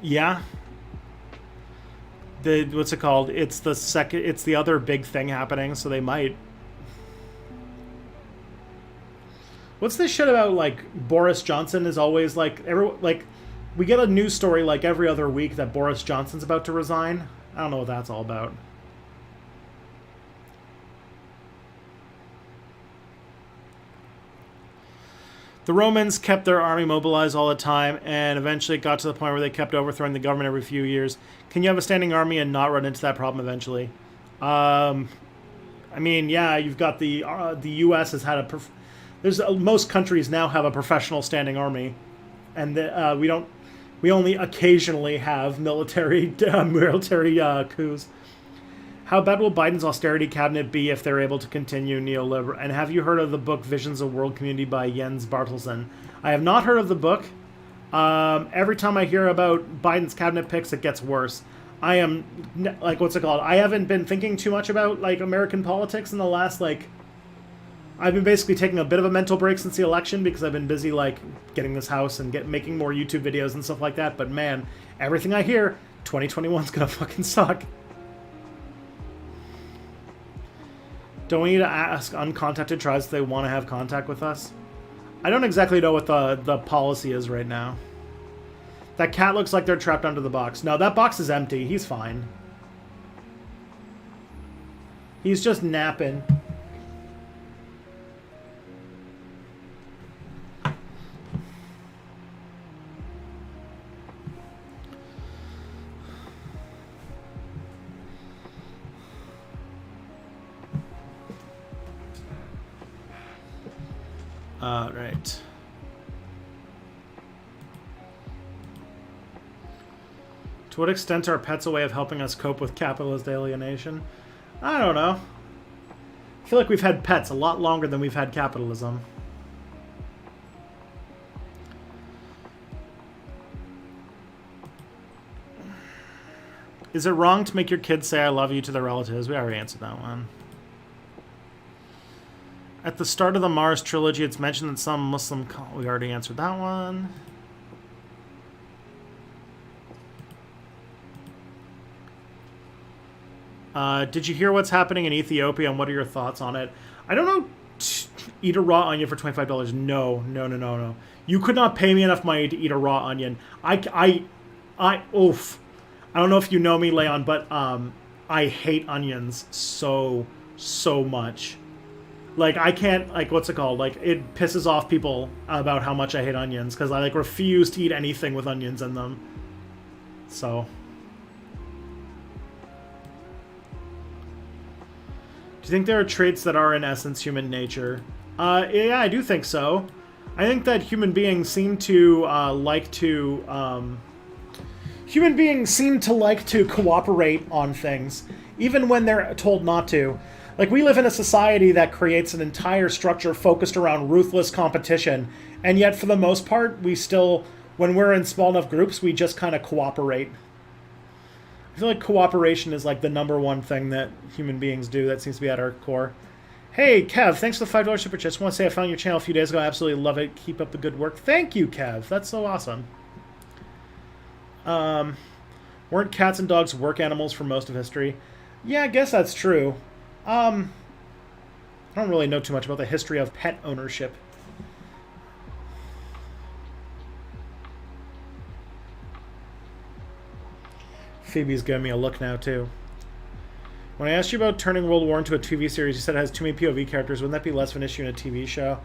Yeah. What's it called? It's the other big thing happening, so they might. What's this shit about, like, Boris Johnson is always like we get a news story like every other week that Boris Johnson's about to resign. I don't know what that's all about. The Romans kept their army mobilized all the time, and eventually it got to the point where they kept overthrowing the government every few years. Can you have a standing army and not run into that problem eventually? I mean, yeah, you've got the U.S. has had most countries now have a professional standing army, and we only occasionally have military coups. How bad will Biden's austerity cabinet be if they're able to continue neoliberal? And have you heard of the book Visions of World Community by Jens Bartelsen? I have not heard of the book. Every time I hear about Biden's cabinet picks, it gets worse. I am, like, what's it called? I haven't been thinking too much about, like, American politics in the last, like... I've been basically taking a bit of a mental break since the election because I've been busy, like, getting this house and making more YouTube videos and stuff like that. But, man, everything I hear, 2021's gonna fucking suck. Don't we need to ask uncontacted tribes if they want to have contact with us? I don't exactly know what the policy is right now. That cat looks like they're trapped under the box. No, that box is empty. He's fine. He's just napping. Right. To what extent are pets a way of helping us cope with capitalist alienation? I don't know. I feel like we've had pets a lot longer than we've had capitalism. Is it wrong to make your kids say I love you to their relatives? We already answered that one. At the start of the Mars trilogy, it's mentioned that some Muslim... We already answered that one. Did you hear what's happening in Ethiopia, and what are your thoughts on it? I don't know. Eat a raw onion for $25. No. You could not pay me enough money to eat a raw onion. Oof. I don't know if you know me, Leon, but I hate onions so much. Like, I can't, like, what's it called? Like, it pisses off people about how much I hate onions, because I, like, refuse to eat anything with onions in them. So. Do you think there are traits that are, in essence, human nature? Yeah, I do think so. I think that human beings seem to like to cooperate on things, even when they're told not to. Like, we live in a society that creates an entire structure focused around ruthless competition, and yet, for the most part, we still, when we're in small enough groups, we just kind of cooperate. I feel like cooperation is, like, the number one thing that human beings do that seems to be at our core. Hey, Kev, thanks for the $5 super chat. Just want to say I found your channel a few days ago. I absolutely love it. Keep up the good work. Thank you, Kev. That's so awesome. Weren't cats and dogs work animals for most of history? Yeah, I guess that's true. I don't really know too much about the history of pet ownership. Phoebe's giving me a look now, too. When I asked you about turning World War into a TV series, you said it has too many POV characters. Wouldn't that be less of an issue in a TV show?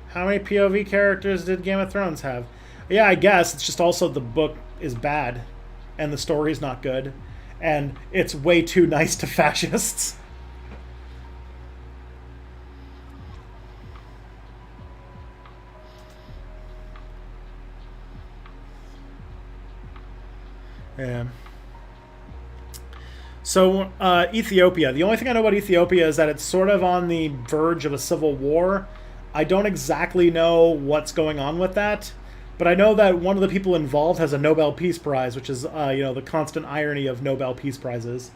How many POV characters did Game of Thrones have? Yeah, I guess. It's just also the book is bad, and the story's not good, and it's way too nice to fascists. Yeah. So, Ethiopia. The only thing I know about Ethiopia is that it's sort of on the verge of a civil war. I don't exactly know what's going on with that, but I know that one of the people involved has a Nobel Peace Prize, which is, the constant irony of Nobel Peace Prizes.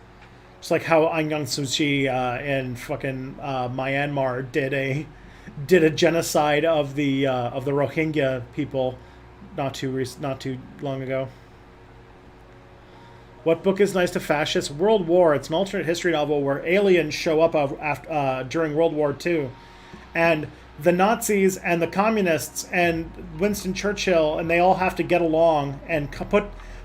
Just like how Aung San Suu Kyi in fucking Myanmar did a genocide of the Rohingya people not too long ago. What book is nice to fascists? World War. It's an alternate history novel where aliens show up during World War II, and the Nazis and the communists and Winston Churchill, and they all have to get along and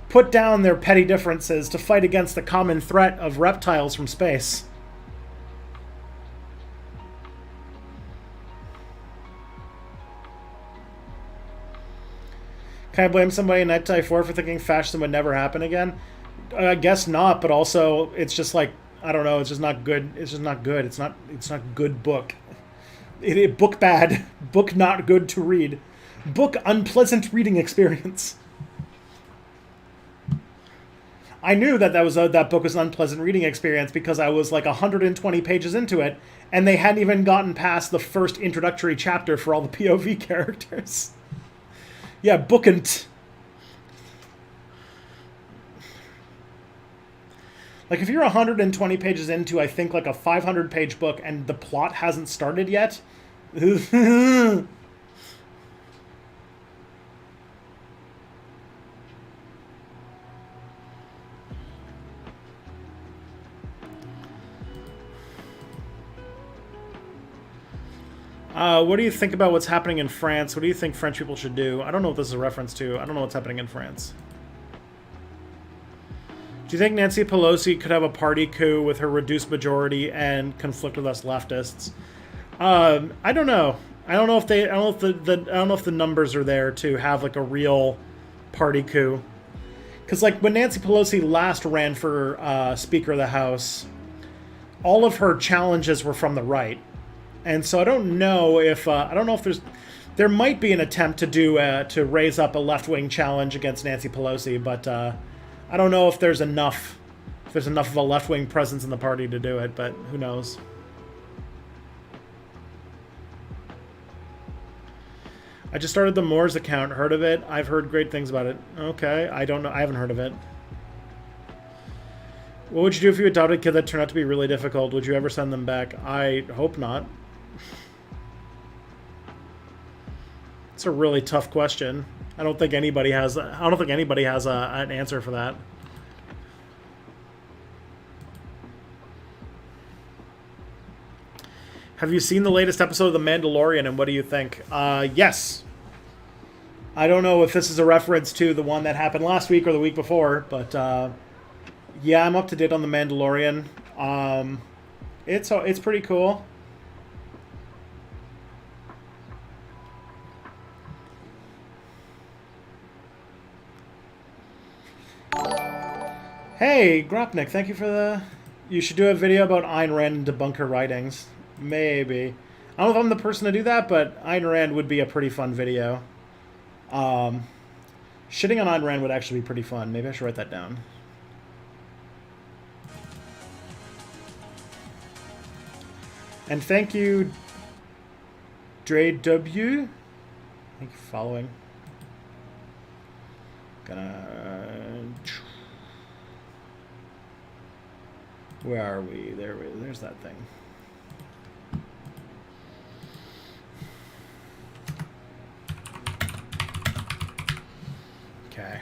put down their petty differences to fight against the common threat of reptiles from space. Can I blame somebody in 1994 for thinking fascism would never happen again? I guess not, but also it's just like, I don't know. It's just not good. It's just not good. It's not good book. Book bad. Book not good to read. Book unpleasant reading experience. I knew that that book was an unpleasant reading experience because I was like 120 pages into it, and they hadn't even gotten past the first introductory chapter for all the POV characters. Yeah, bookant. Like, if you're 120 pages into, I think, like a 500-page book and the plot hasn't started yet... what do you think about what's happening in France? What do you think French people should do? I don't know what this is a reference to. I don't know what's happening in France. Do you think Nancy Pelosi could have a party coup with her reduced majority and conflict with us leftists? I don't know. I don't know if they. I don't know if the numbers are there to have like a real party coup. Because like when Nancy Pelosi last ran for Speaker of the House, all of her challenges were from the right. And so I don't know if there might be an attempt to raise up a left-wing challenge against Nancy Pelosi, but I don't know if there's enough of a left-wing presence in the party to do it, but who knows. I just started the Moors account. Heard of it? I've heard great things about it. Okay, I don't know. I haven't heard of it. What would you do if you adopted a kid that turned out to be really difficult? Would you ever send them back? I hope not. It's a really tough question. I don't think anybody has an answer for that. Have you seen the latest episode of The Mandalorian, and what do you think? Yes. I don't know if this is a reference to the one that happened last week or the week before, but yeah, I'm up to date on The Mandalorian. It's pretty cool. Hey, Gropnik, thank you for the... You should do a video about Ayn Rand and debunk her writings. Maybe. I don't know if I'm the person to do that, but Ayn Rand would be a pretty fun video. Shitting on Ayn Rand would actually be pretty fun. Maybe I should write that down. And thank you, Dre W. Thank you for following. Where are we? There's that thing. Okay.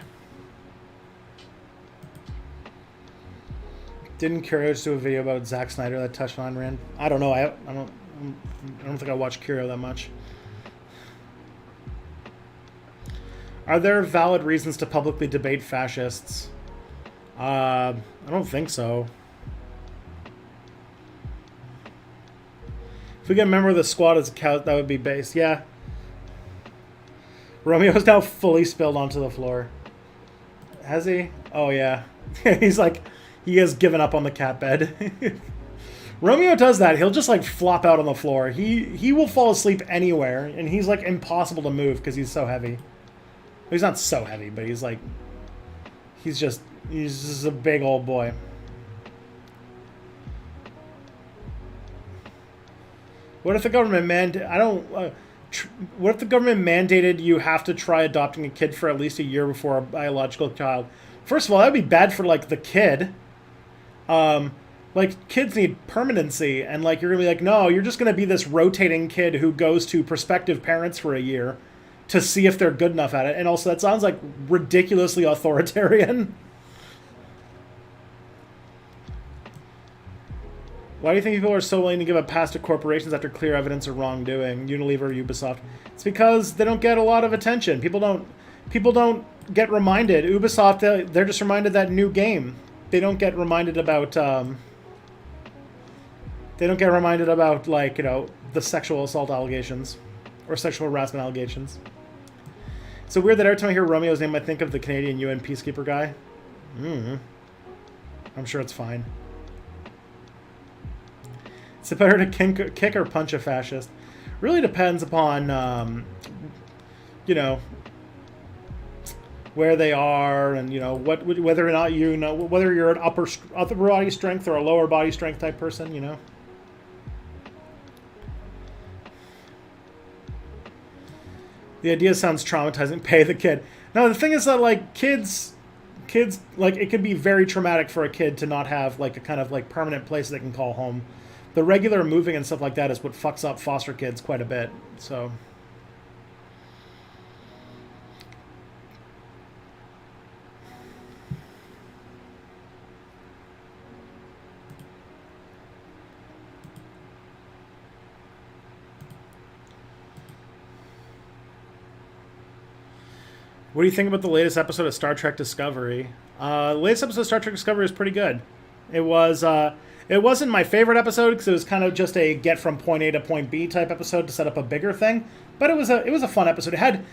Didn't Curios do a video about Zack Snyder that touched on Rand? I don't know. I don't think I watch Curio that much. Are there valid reasons to publicly debate fascists? I don't think so. If we get a member of the squad as a couch, that would be base. Yeah. Romeo's now fully spilled onto the floor. Has he? Oh, yeah. He's like, he has given up on the cat bed. Romeo does that. He'll just like flop out on the floor. He will fall asleep anywhere, and he's like impossible to move because he's so heavy. He's not so heavy, but he's like, he's just a big old boy. What if the government what if the government mandated you have to try adopting a kid for at least a year before a biological child? First of all, that'd be bad for like the kid. Like, kids need permanency, and like you're gonna be like, no, you're just gonna be this rotating kid who goes to prospective parents for a year to see if they're good enough at it. And also, that sounds like ridiculously authoritarian. Why do you think people are so willing to give a pass to corporations after clear evidence of wrongdoing? Unilever, Ubisoft. It's because they don't get a lot of attention. People don't get reminded. Ubisoft, they're just reminded that new game. They don't get reminded about. They don't get reminded about, like, you know, the sexual assault allegations or sexual harassment allegations. It's so weird that every time I hear Romeo's name, I think of the Canadian UN peacekeeper guy. I'm sure it's fine. Is it better to kick or punch a fascist? Really depends upon, you know, where they are, and, you know, whether or not, you know, whether you're an upper body strength or a lower body strength type person, you know. The idea sounds traumatizing. Pay the kid. No, the thing is that, like, kids, like, it could be very traumatic for a kid to not have, like, a kind of, like, permanent place they can call home. The regular moving and stuff like that is what fucks up foster kids quite a bit. So, what do you think about the latest episode of Star Trek Discovery? The latest episode of Star Trek Discovery is pretty good. It was. It wasn't my favorite episode because it was kind of just a get from point A to point B type episode to set up a bigger thing. But it was a fun episode. It had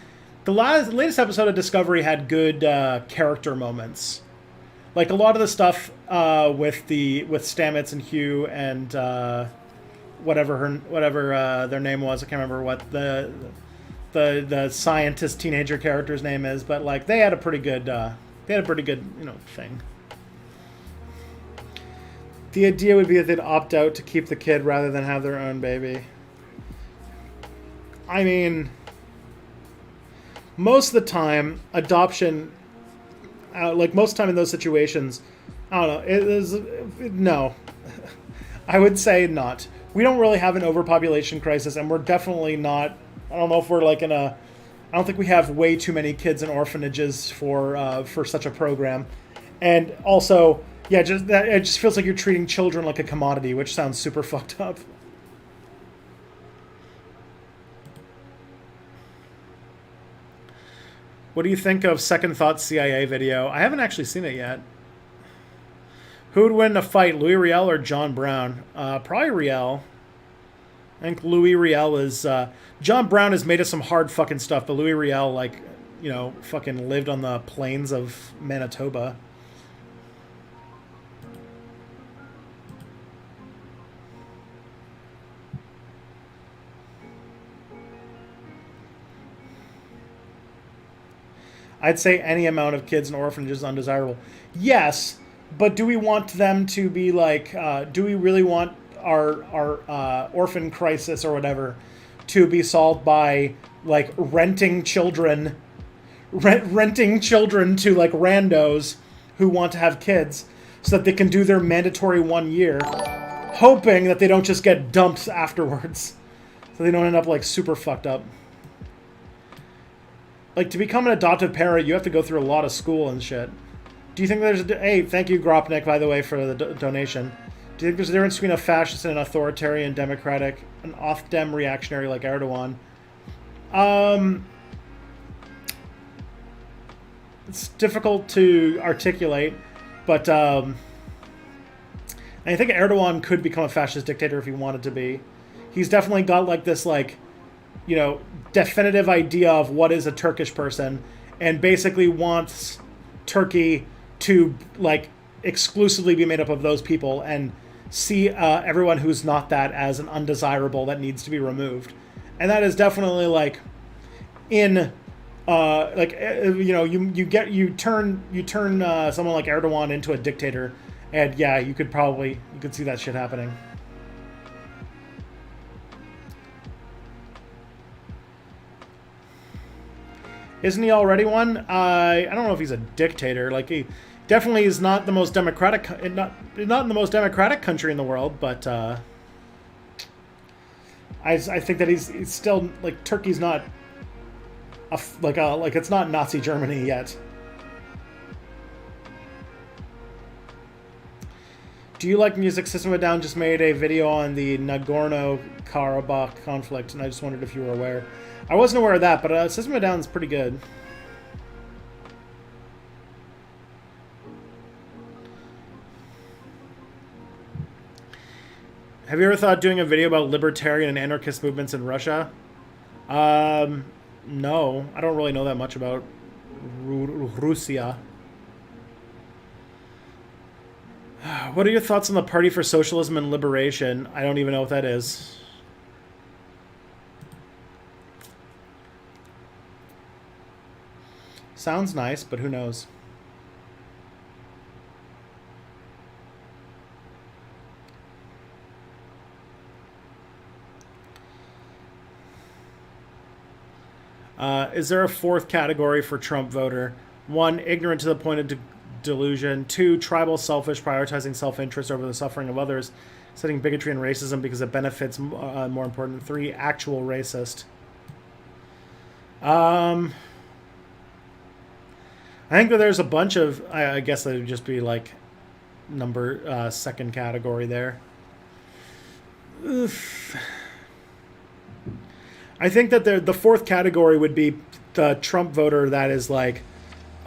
the latest episode of Discovery had good character moments. Like, a lot of the stuff with Stamets and Hugh and whatever their name was. I can't remember what the scientist teenager character's name is, but, like, they had a pretty good you know, thing. The idea would be that they'd opt out to keep the kid rather than have their own baby. I mean, most of the time, adoption, like, most of the time in those situations, I don't know, no. I would say not. We don't really have an overpopulation crisis, and we're definitely not, I don't know if we're, like, I don't think we have way too many kids in orphanages for such a program. And also, yeah, it just feels like you're treating children like a commodity, which sounds super fucked up. What do you think of Second Thought CIA video? I haven't actually seen it yet. Who would win a fight, Louis Riel or John Brown? Probably Riel. I think Louis Riel is... John Brown has made us some hard fucking stuff, but Louis Riel, like, you know, fucking lived on the plains of Manitoba. I'd say any amount of kids in orphanages is undesirable. Yes, but do we want them to be like, do we really want our orphan crisis or whatever to be solved by, like, renting children to, like, randos who want to have kids so that they can do their mandatory 1 year, hoping that they don't just get dumped afterwards so they don't end up, like, super fucked up. Like, to become an adoptive parent, you have to go through a lot of school and shit. Do you think there's hey, thank you, Gropnik, by the way, for the donation. Do you think there's a difference between a fascist and an authoritarian democratic, an off-dem reactionary like Erdogan? It's difficult to articulate, but I think Erdogan could become a fascist dictator if he wanted to be. He's definitely got, like, this, like, you know, definitive idea of what is a Turkish person, and basically wants Turkey to, like, exclusively be made up of those people and see everyone who's not that as an undesirable that needs to be removed. And that is definitely, like, in like, you know, you turn someone like Erdogan into a dictator, and yeah, you could see that shit happening. Isn't he already one? I don't know if he's a dictator. Like, Definitely is not the most democratic, not in the most democratic country in the world, but I think that he's still like Turkey's not like it's not Nazi Germany yet. Do you like music? System of a Down just made a video on the Nagorno-Karabakh conflict, and I just wondered if you were aware. I wasn't aware of that, but System of a Down is pretty good. Have you ever thought of doing a video about libertarian and anarchist movements in Russia? No. I don't really know that much about Russia. What are your thoughts on the Party for Socialism and Liberation? I don't even know what that is. Sounds nice, but who knows? Is there a fourth category for Trump voter? 1, ignorant to the point of delusion. 2, tribal, selfish, prioritizing self-interest over the suffering of others, setting bigotry and racism because it benefits more important. 3, actual racist. I think that there's a bunch of, I guess that would just be like second category there. Oof. I think that the fourth category would be the Trump voter that is like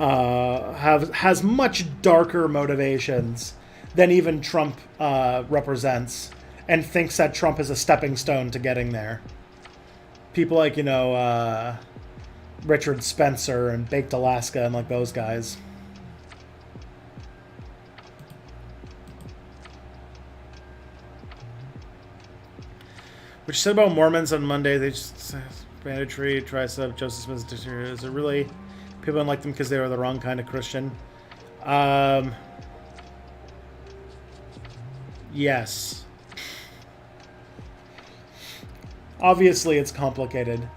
has much darker motivations than even Trump represents, and thinks that Trump is a stepping stone to getting there. People like, you know, Richard Spencer and Baked Alaska and like those guys. What you said about Mormons on Monday, they just banditry, tricep, Joseph Smith's, is it really people don't like them because they were the wrong kind of Christian? Yes. Obviously it's complicated.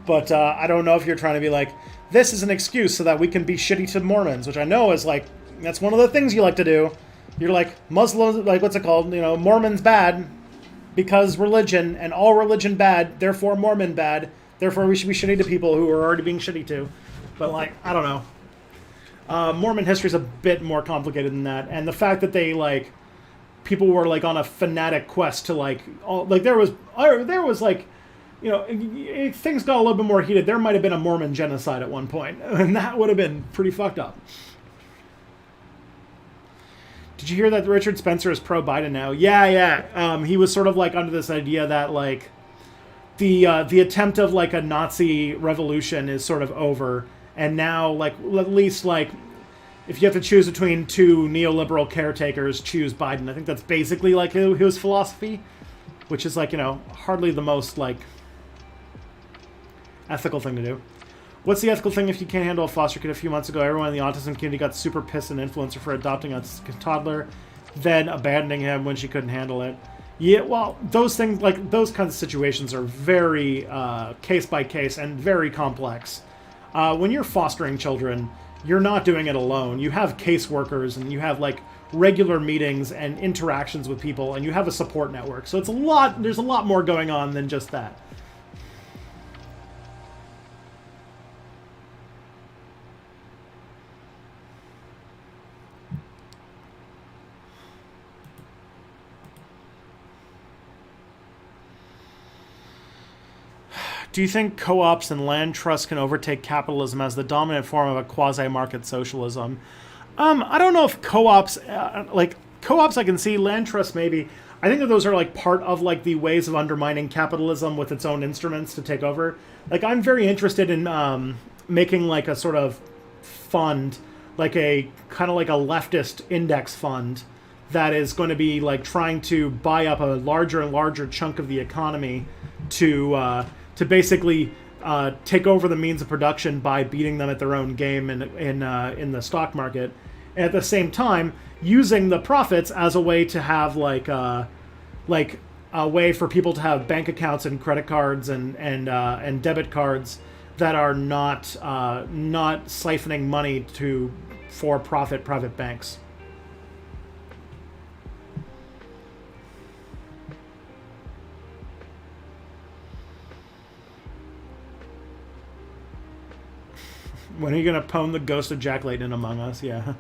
But I don't know if you're trying to be like, this is an excuse so that we can be shitty to Mormons, which I know is like, that's one of the things you like to do. You're like, Muslims, like, what's it called? You know, Mormons bad because religion, and all religion bad, therefore Mormon bad, therefore we should be shitty to people who are already being shitty to. But like, I don't know. Mormon history is a bit more complicated than that. And the fact that they like, people were like on a fanatic quest to like, there was like, you know, things got a little bit more heated. There might have been a Mormon genocide at one point, and that would have been pretty fucked up. Did you hear that Richard Spencer is pro-Biden now? Yeah. He was sort of like under this idea that like the attempt of like a Nazi revolution is sort of over, and now like at least like if you have to choose between two neoliberal caretakers, choose Biden. I think that's basically like his philosophy, which is like, you know, hardly the most like ethical thing to do. What's the ethical thing if you can't handle a foster kid? A few months ago, everyone in the autism community got super pissed at an influencer for adopting a toddler, then abandoning him when she couldn't handle it. Yeah, well, those things, like those kinds of situations are very case by case and very complex. When you're fostering children, you're not doing it alone. You have caseworkers and you have like regular meetings and interactions with people, and you have a support network. So it's there's a lot more going on than just that. Do you think co-ops and land trusts can overtake capitalism as the dominant form of a quasi-market socialism? I don't know if co-ops, co-ops I can see, land trusts maybe. I think that those are like part of like the ways of undermining capitalism with its own instruments to take over. Like I'm very interested in making like a sort of fund, like a kind of like a leftist index fund that is going to be like trying to buy up a larger and larger chunk of the economy to basically take over the means of production by beating them at their own game in the stock market, and at the same time using the profits as a way to have like a way for people to have bank accounts and credit cards and debit cards that are not siphoning money to for-profit private banks. When are you going to pwn the ghost of Jack Layton in Among Us? Yeah.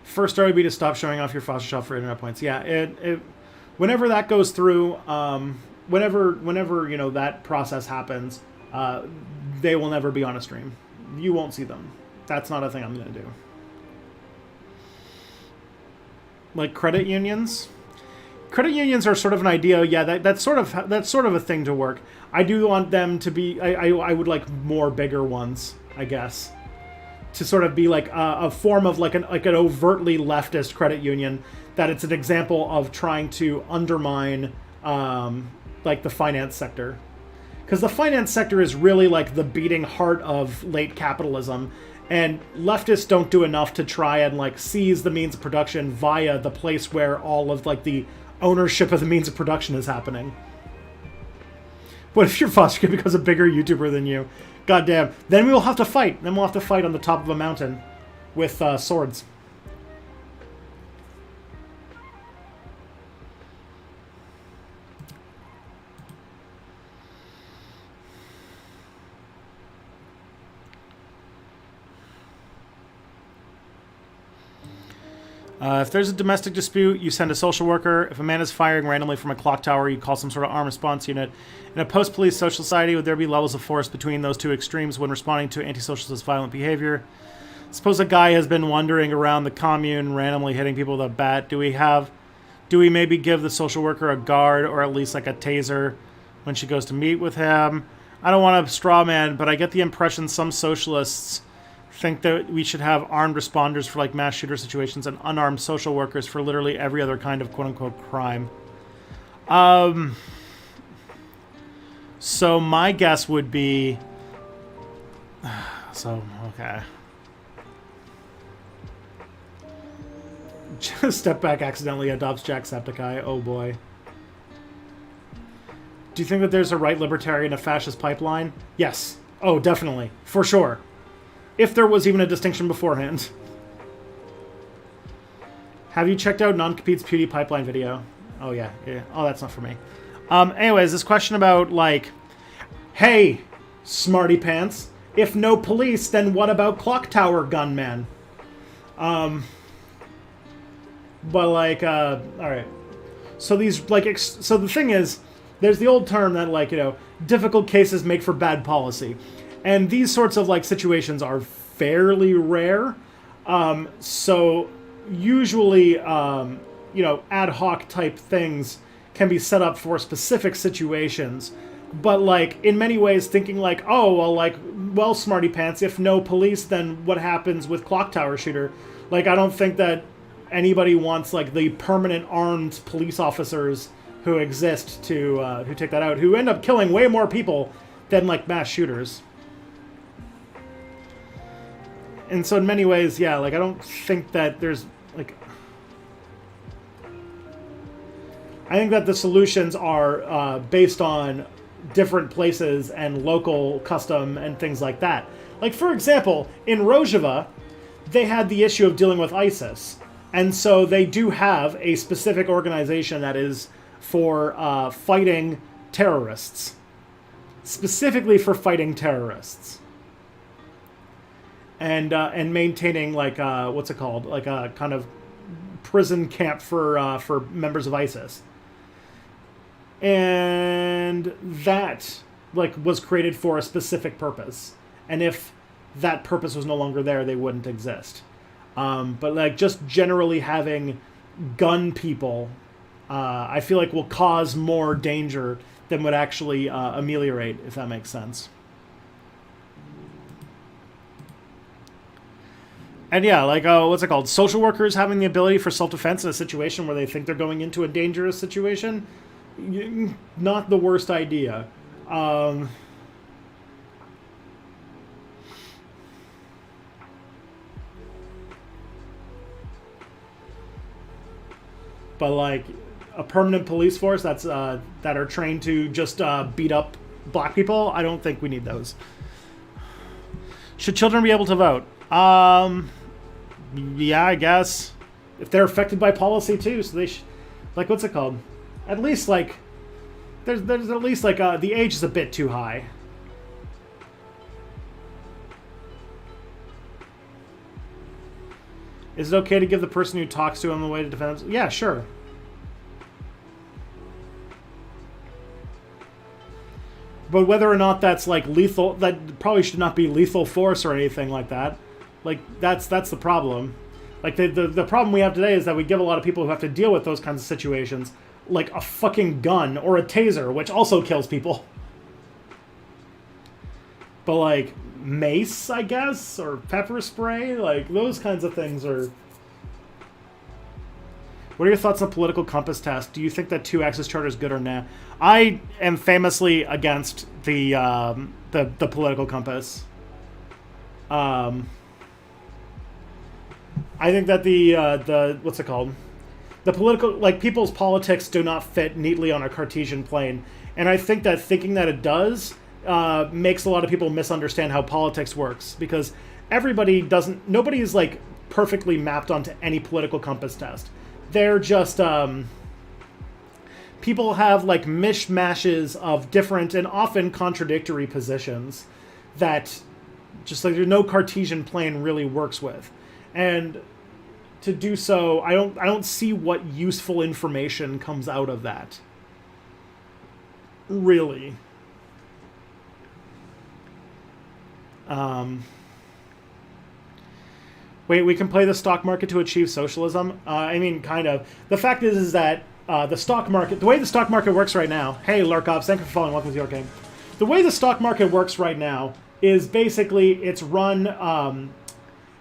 First story would be to stop showing off your foster shop for internet points. Yeah, whenever that goes through, whenever you know that process happens, they will never be on a stream. You won't see them. That's not a thing I'm going to do. Like credit unions. Credit unions are sort of an idea. Yeah, that's sort of a thing to work. I do want them to be. I would like more bigger ones, I guess, to sort of be like a form of like an overtly leftist credit union. That it's an example of trying to undermine like the finance sector, because the finance sector is really like the beating heart of late capitalism. And leftists don't do enough to try and like seize the means of production via the place where all of like the ownership of the means of production is happening. What if your foster kid becomes a bigger YouTuber than you? Goddamn. Then we will have to fight. Then we'll have to fight on the top of a mountain with swords. If there's a domestic dispute, you send a social worker. If a man is firing randomly from a clock tower, you call some sort of armed response unit. In a post-police social society, would there be levels of force between those two extremes when responding to anti-socialist violent behavior? Suppose a guy has been wandering around the commune, randomly hitting people with a bat. Do we maybe give the social worker a guard or at least like a taser when she goes to meet with him? I don't want to straw man, but I get the impression some socialists think that we should have armed responders for like mass shooter situations and unarmed social workers for literally every other kind of quote-unquote crime. So my guess would be... okay. Step back accidentally adopts Jacksepticeye. Oh boy. Do you think that there's a right libertarian, a fascist pipeline? Yes. Oh, definitely. For sure. If there was even a distinction beforehand. Have you checked out Non-Compete's Beauty Pipeline video? Oh, yeah. Oh, that's not for me. Anyways, this question about, like, hey, smarty pants, if no police, then what about clock tower gunman? But, like, alright. So these, like, so the thing is, there's the old term that, like, you know, difficult cases make for bad policy. And these sorts of like situations are fairly rare. So usually, you know, ad hoc type things can be set up for specific situations. But like in many ways thinking like, oh, well, smarty pants, if no police, then what happens with clock tower shooter? Like, I don't think that anybody wants like the permanent armed police officers who exist to, who take that out, who end up killing way more people than like mass shooters. And so in many ways, yeah, like I don't think that there's like... I think that the solutions are based on different places and local custom and things like that. Like, for example, in Rojava, they had the issue of dealing with ISIS. And so they do have a specific organization that is for fighting terrorists. Specifically for fighting terrorists. And maintaining like what's it called, like a kind of prison camp for members of ISIS, and that like was created for a specific purpose, and if that purpose was no longer there, they wouldn't exist. But like just generally having gun people, I feel like will cause more danger than would actually ameliorate, if that makes sense. And yeah, like, what's it called? Social workers having the ability for self-defense in a situation where they think they're going into a dangerous situation? Not the worst idea. But, like, a permanent police force that's that are trained to just beat up black people, I don't think we need those. Should children be able to vote? Yeah, I guess. If they're affected by policy too, so they like, what's it called? At least like, there's at least like the age is a bit too high. Is it okay to give the person who talks to him a way to defend himself? Yeah, sure. But whether or not that's like lethal, that probably should not be lethal force or anything like that. Like that's the problem. Like the problem we have today is that we give a lot of people who have to deal with those kinds of situations like a fucking gun or a taser, which also kills people. But like mace, I guess, or pepper spray, like those kinds of things are... What are your thoughts on the political compass test? Do you think that 2-axis charter is good or nah? I am famously against the political compass. I think that the what's it called? The political, like, people's politics do not fit neatly on a Cartesian plane, and I think that thinking that it does makes a lot of people misunderstand how politics works, because nobody is like perfectly mapped onto any political compass test. They're just people have like mishmashes of different and often contradictory positions that just like there's no Cartesian plane really works with. And to do so, I don't see what useful information comes out of that. Really. Wait, we can play the stock market to achieve socialism? I mean, kind of. The fact is that the stock market, the way the stock market works right now... Hey, Lurkops, thank you for following. Welcome to your game. The way the stock market works right now is basically it's run...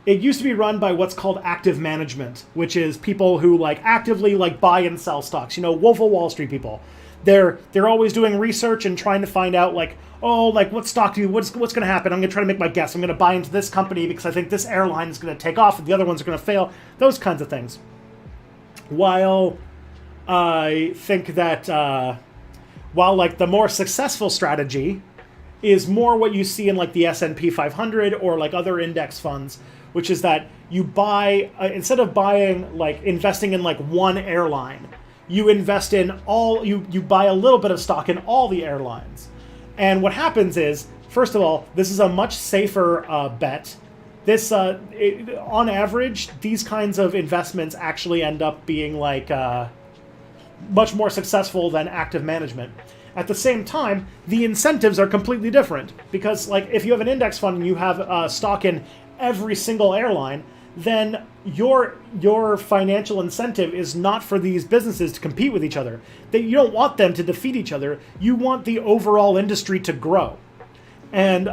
it used to be run by what's called active management, which is people who like actively like buy and sell stocks. You know, Wolf of Wall Street people. They're always doing research and trying to find out like, oh, like what stock what's going to happen? I'm going to try to make my guess. I'm going to buy into this company because I think this airline is going to take off and the other ones are going to fail. Those kinds of things. While I think that while like the more successful strategy is more what you see in like the S&P 500 or like other index funds, which is that you buy, instead of buying, like investing in like one airline, you invest in you buy a little bit of stock in all the airlines. And what happens is, first of all, this is a much safer bet. This, on average, these kinds of investments actually end up being like much more successful than active management. At the same time, the incentives are completely different, because like if you have an index fund and you have stock in every single airline, then your financial incentive is not for these businesses to compete with each other. You don't want them to defeat each other. You want the overall industry to grow. And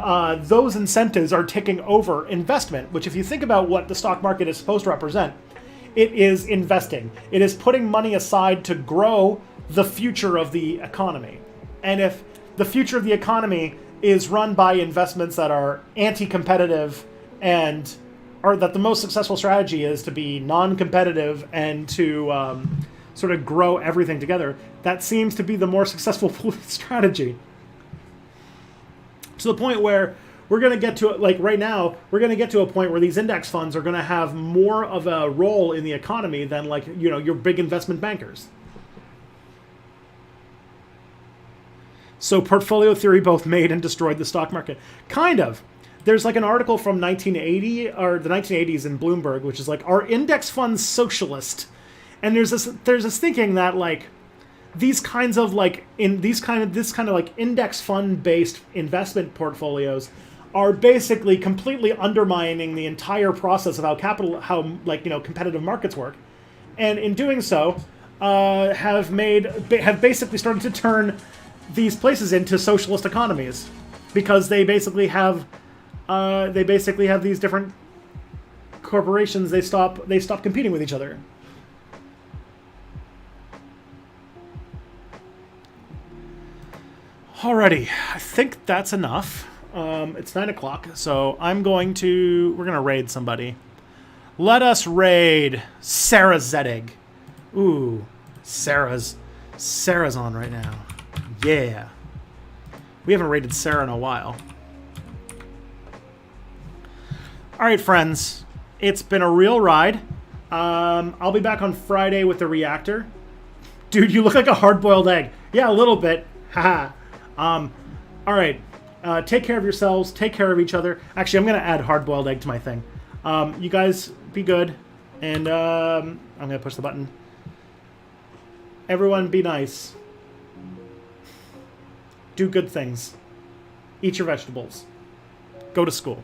those incentives are taking over investment, which if you think about what the stock market is supposed to represent, it is investing. It is putting money aside to grow the future of the economy. And if the future of the economy is run by investments that are anti-competitive or that the most successful strategy is to be non-competitive and to sort of grow everything together, that seems to be the more successful strategy. To the point where we're going to get to, like right now, we're going to get to a point where these index funds are going to have more of a role in the economy than like, you know, your big investment bankers. So portfolio theory both made and destroyed the stock market. Kind of. There's like an article from 1980 or the 1980s in Bloomberg, which is like, are index funds socialist? And there's this thinking that like these kinds of like this kind of like index fund based investment portfolios are basically completely undermining the entire process of how like, you know, competitive markets work, and in doing so, have basically started to turn these places into socialist economies, because they basically have these different corporations. They stop competing with each other. Alrighty, I think that's enough. It's 9 o'clock, so we're gonna raid somebody. Let us raid Sarah Zedig. Ooh, Sarah's on right now. Yeah. We haven't raided Sarah in a while. All right, friends. It's been a real ride. I'll be back on Friday with the reactor. Dude, you look like a hard-boiled egg. Yeah, a little bit. Haha. All right. Take care of yourselves. Take care of each other. Actually, I'm going to add hard-boiled egg to my thing. You guys be good. And I'm going to push the button. Everyone be nice. Do good things. Eat your vegetables. Go to school.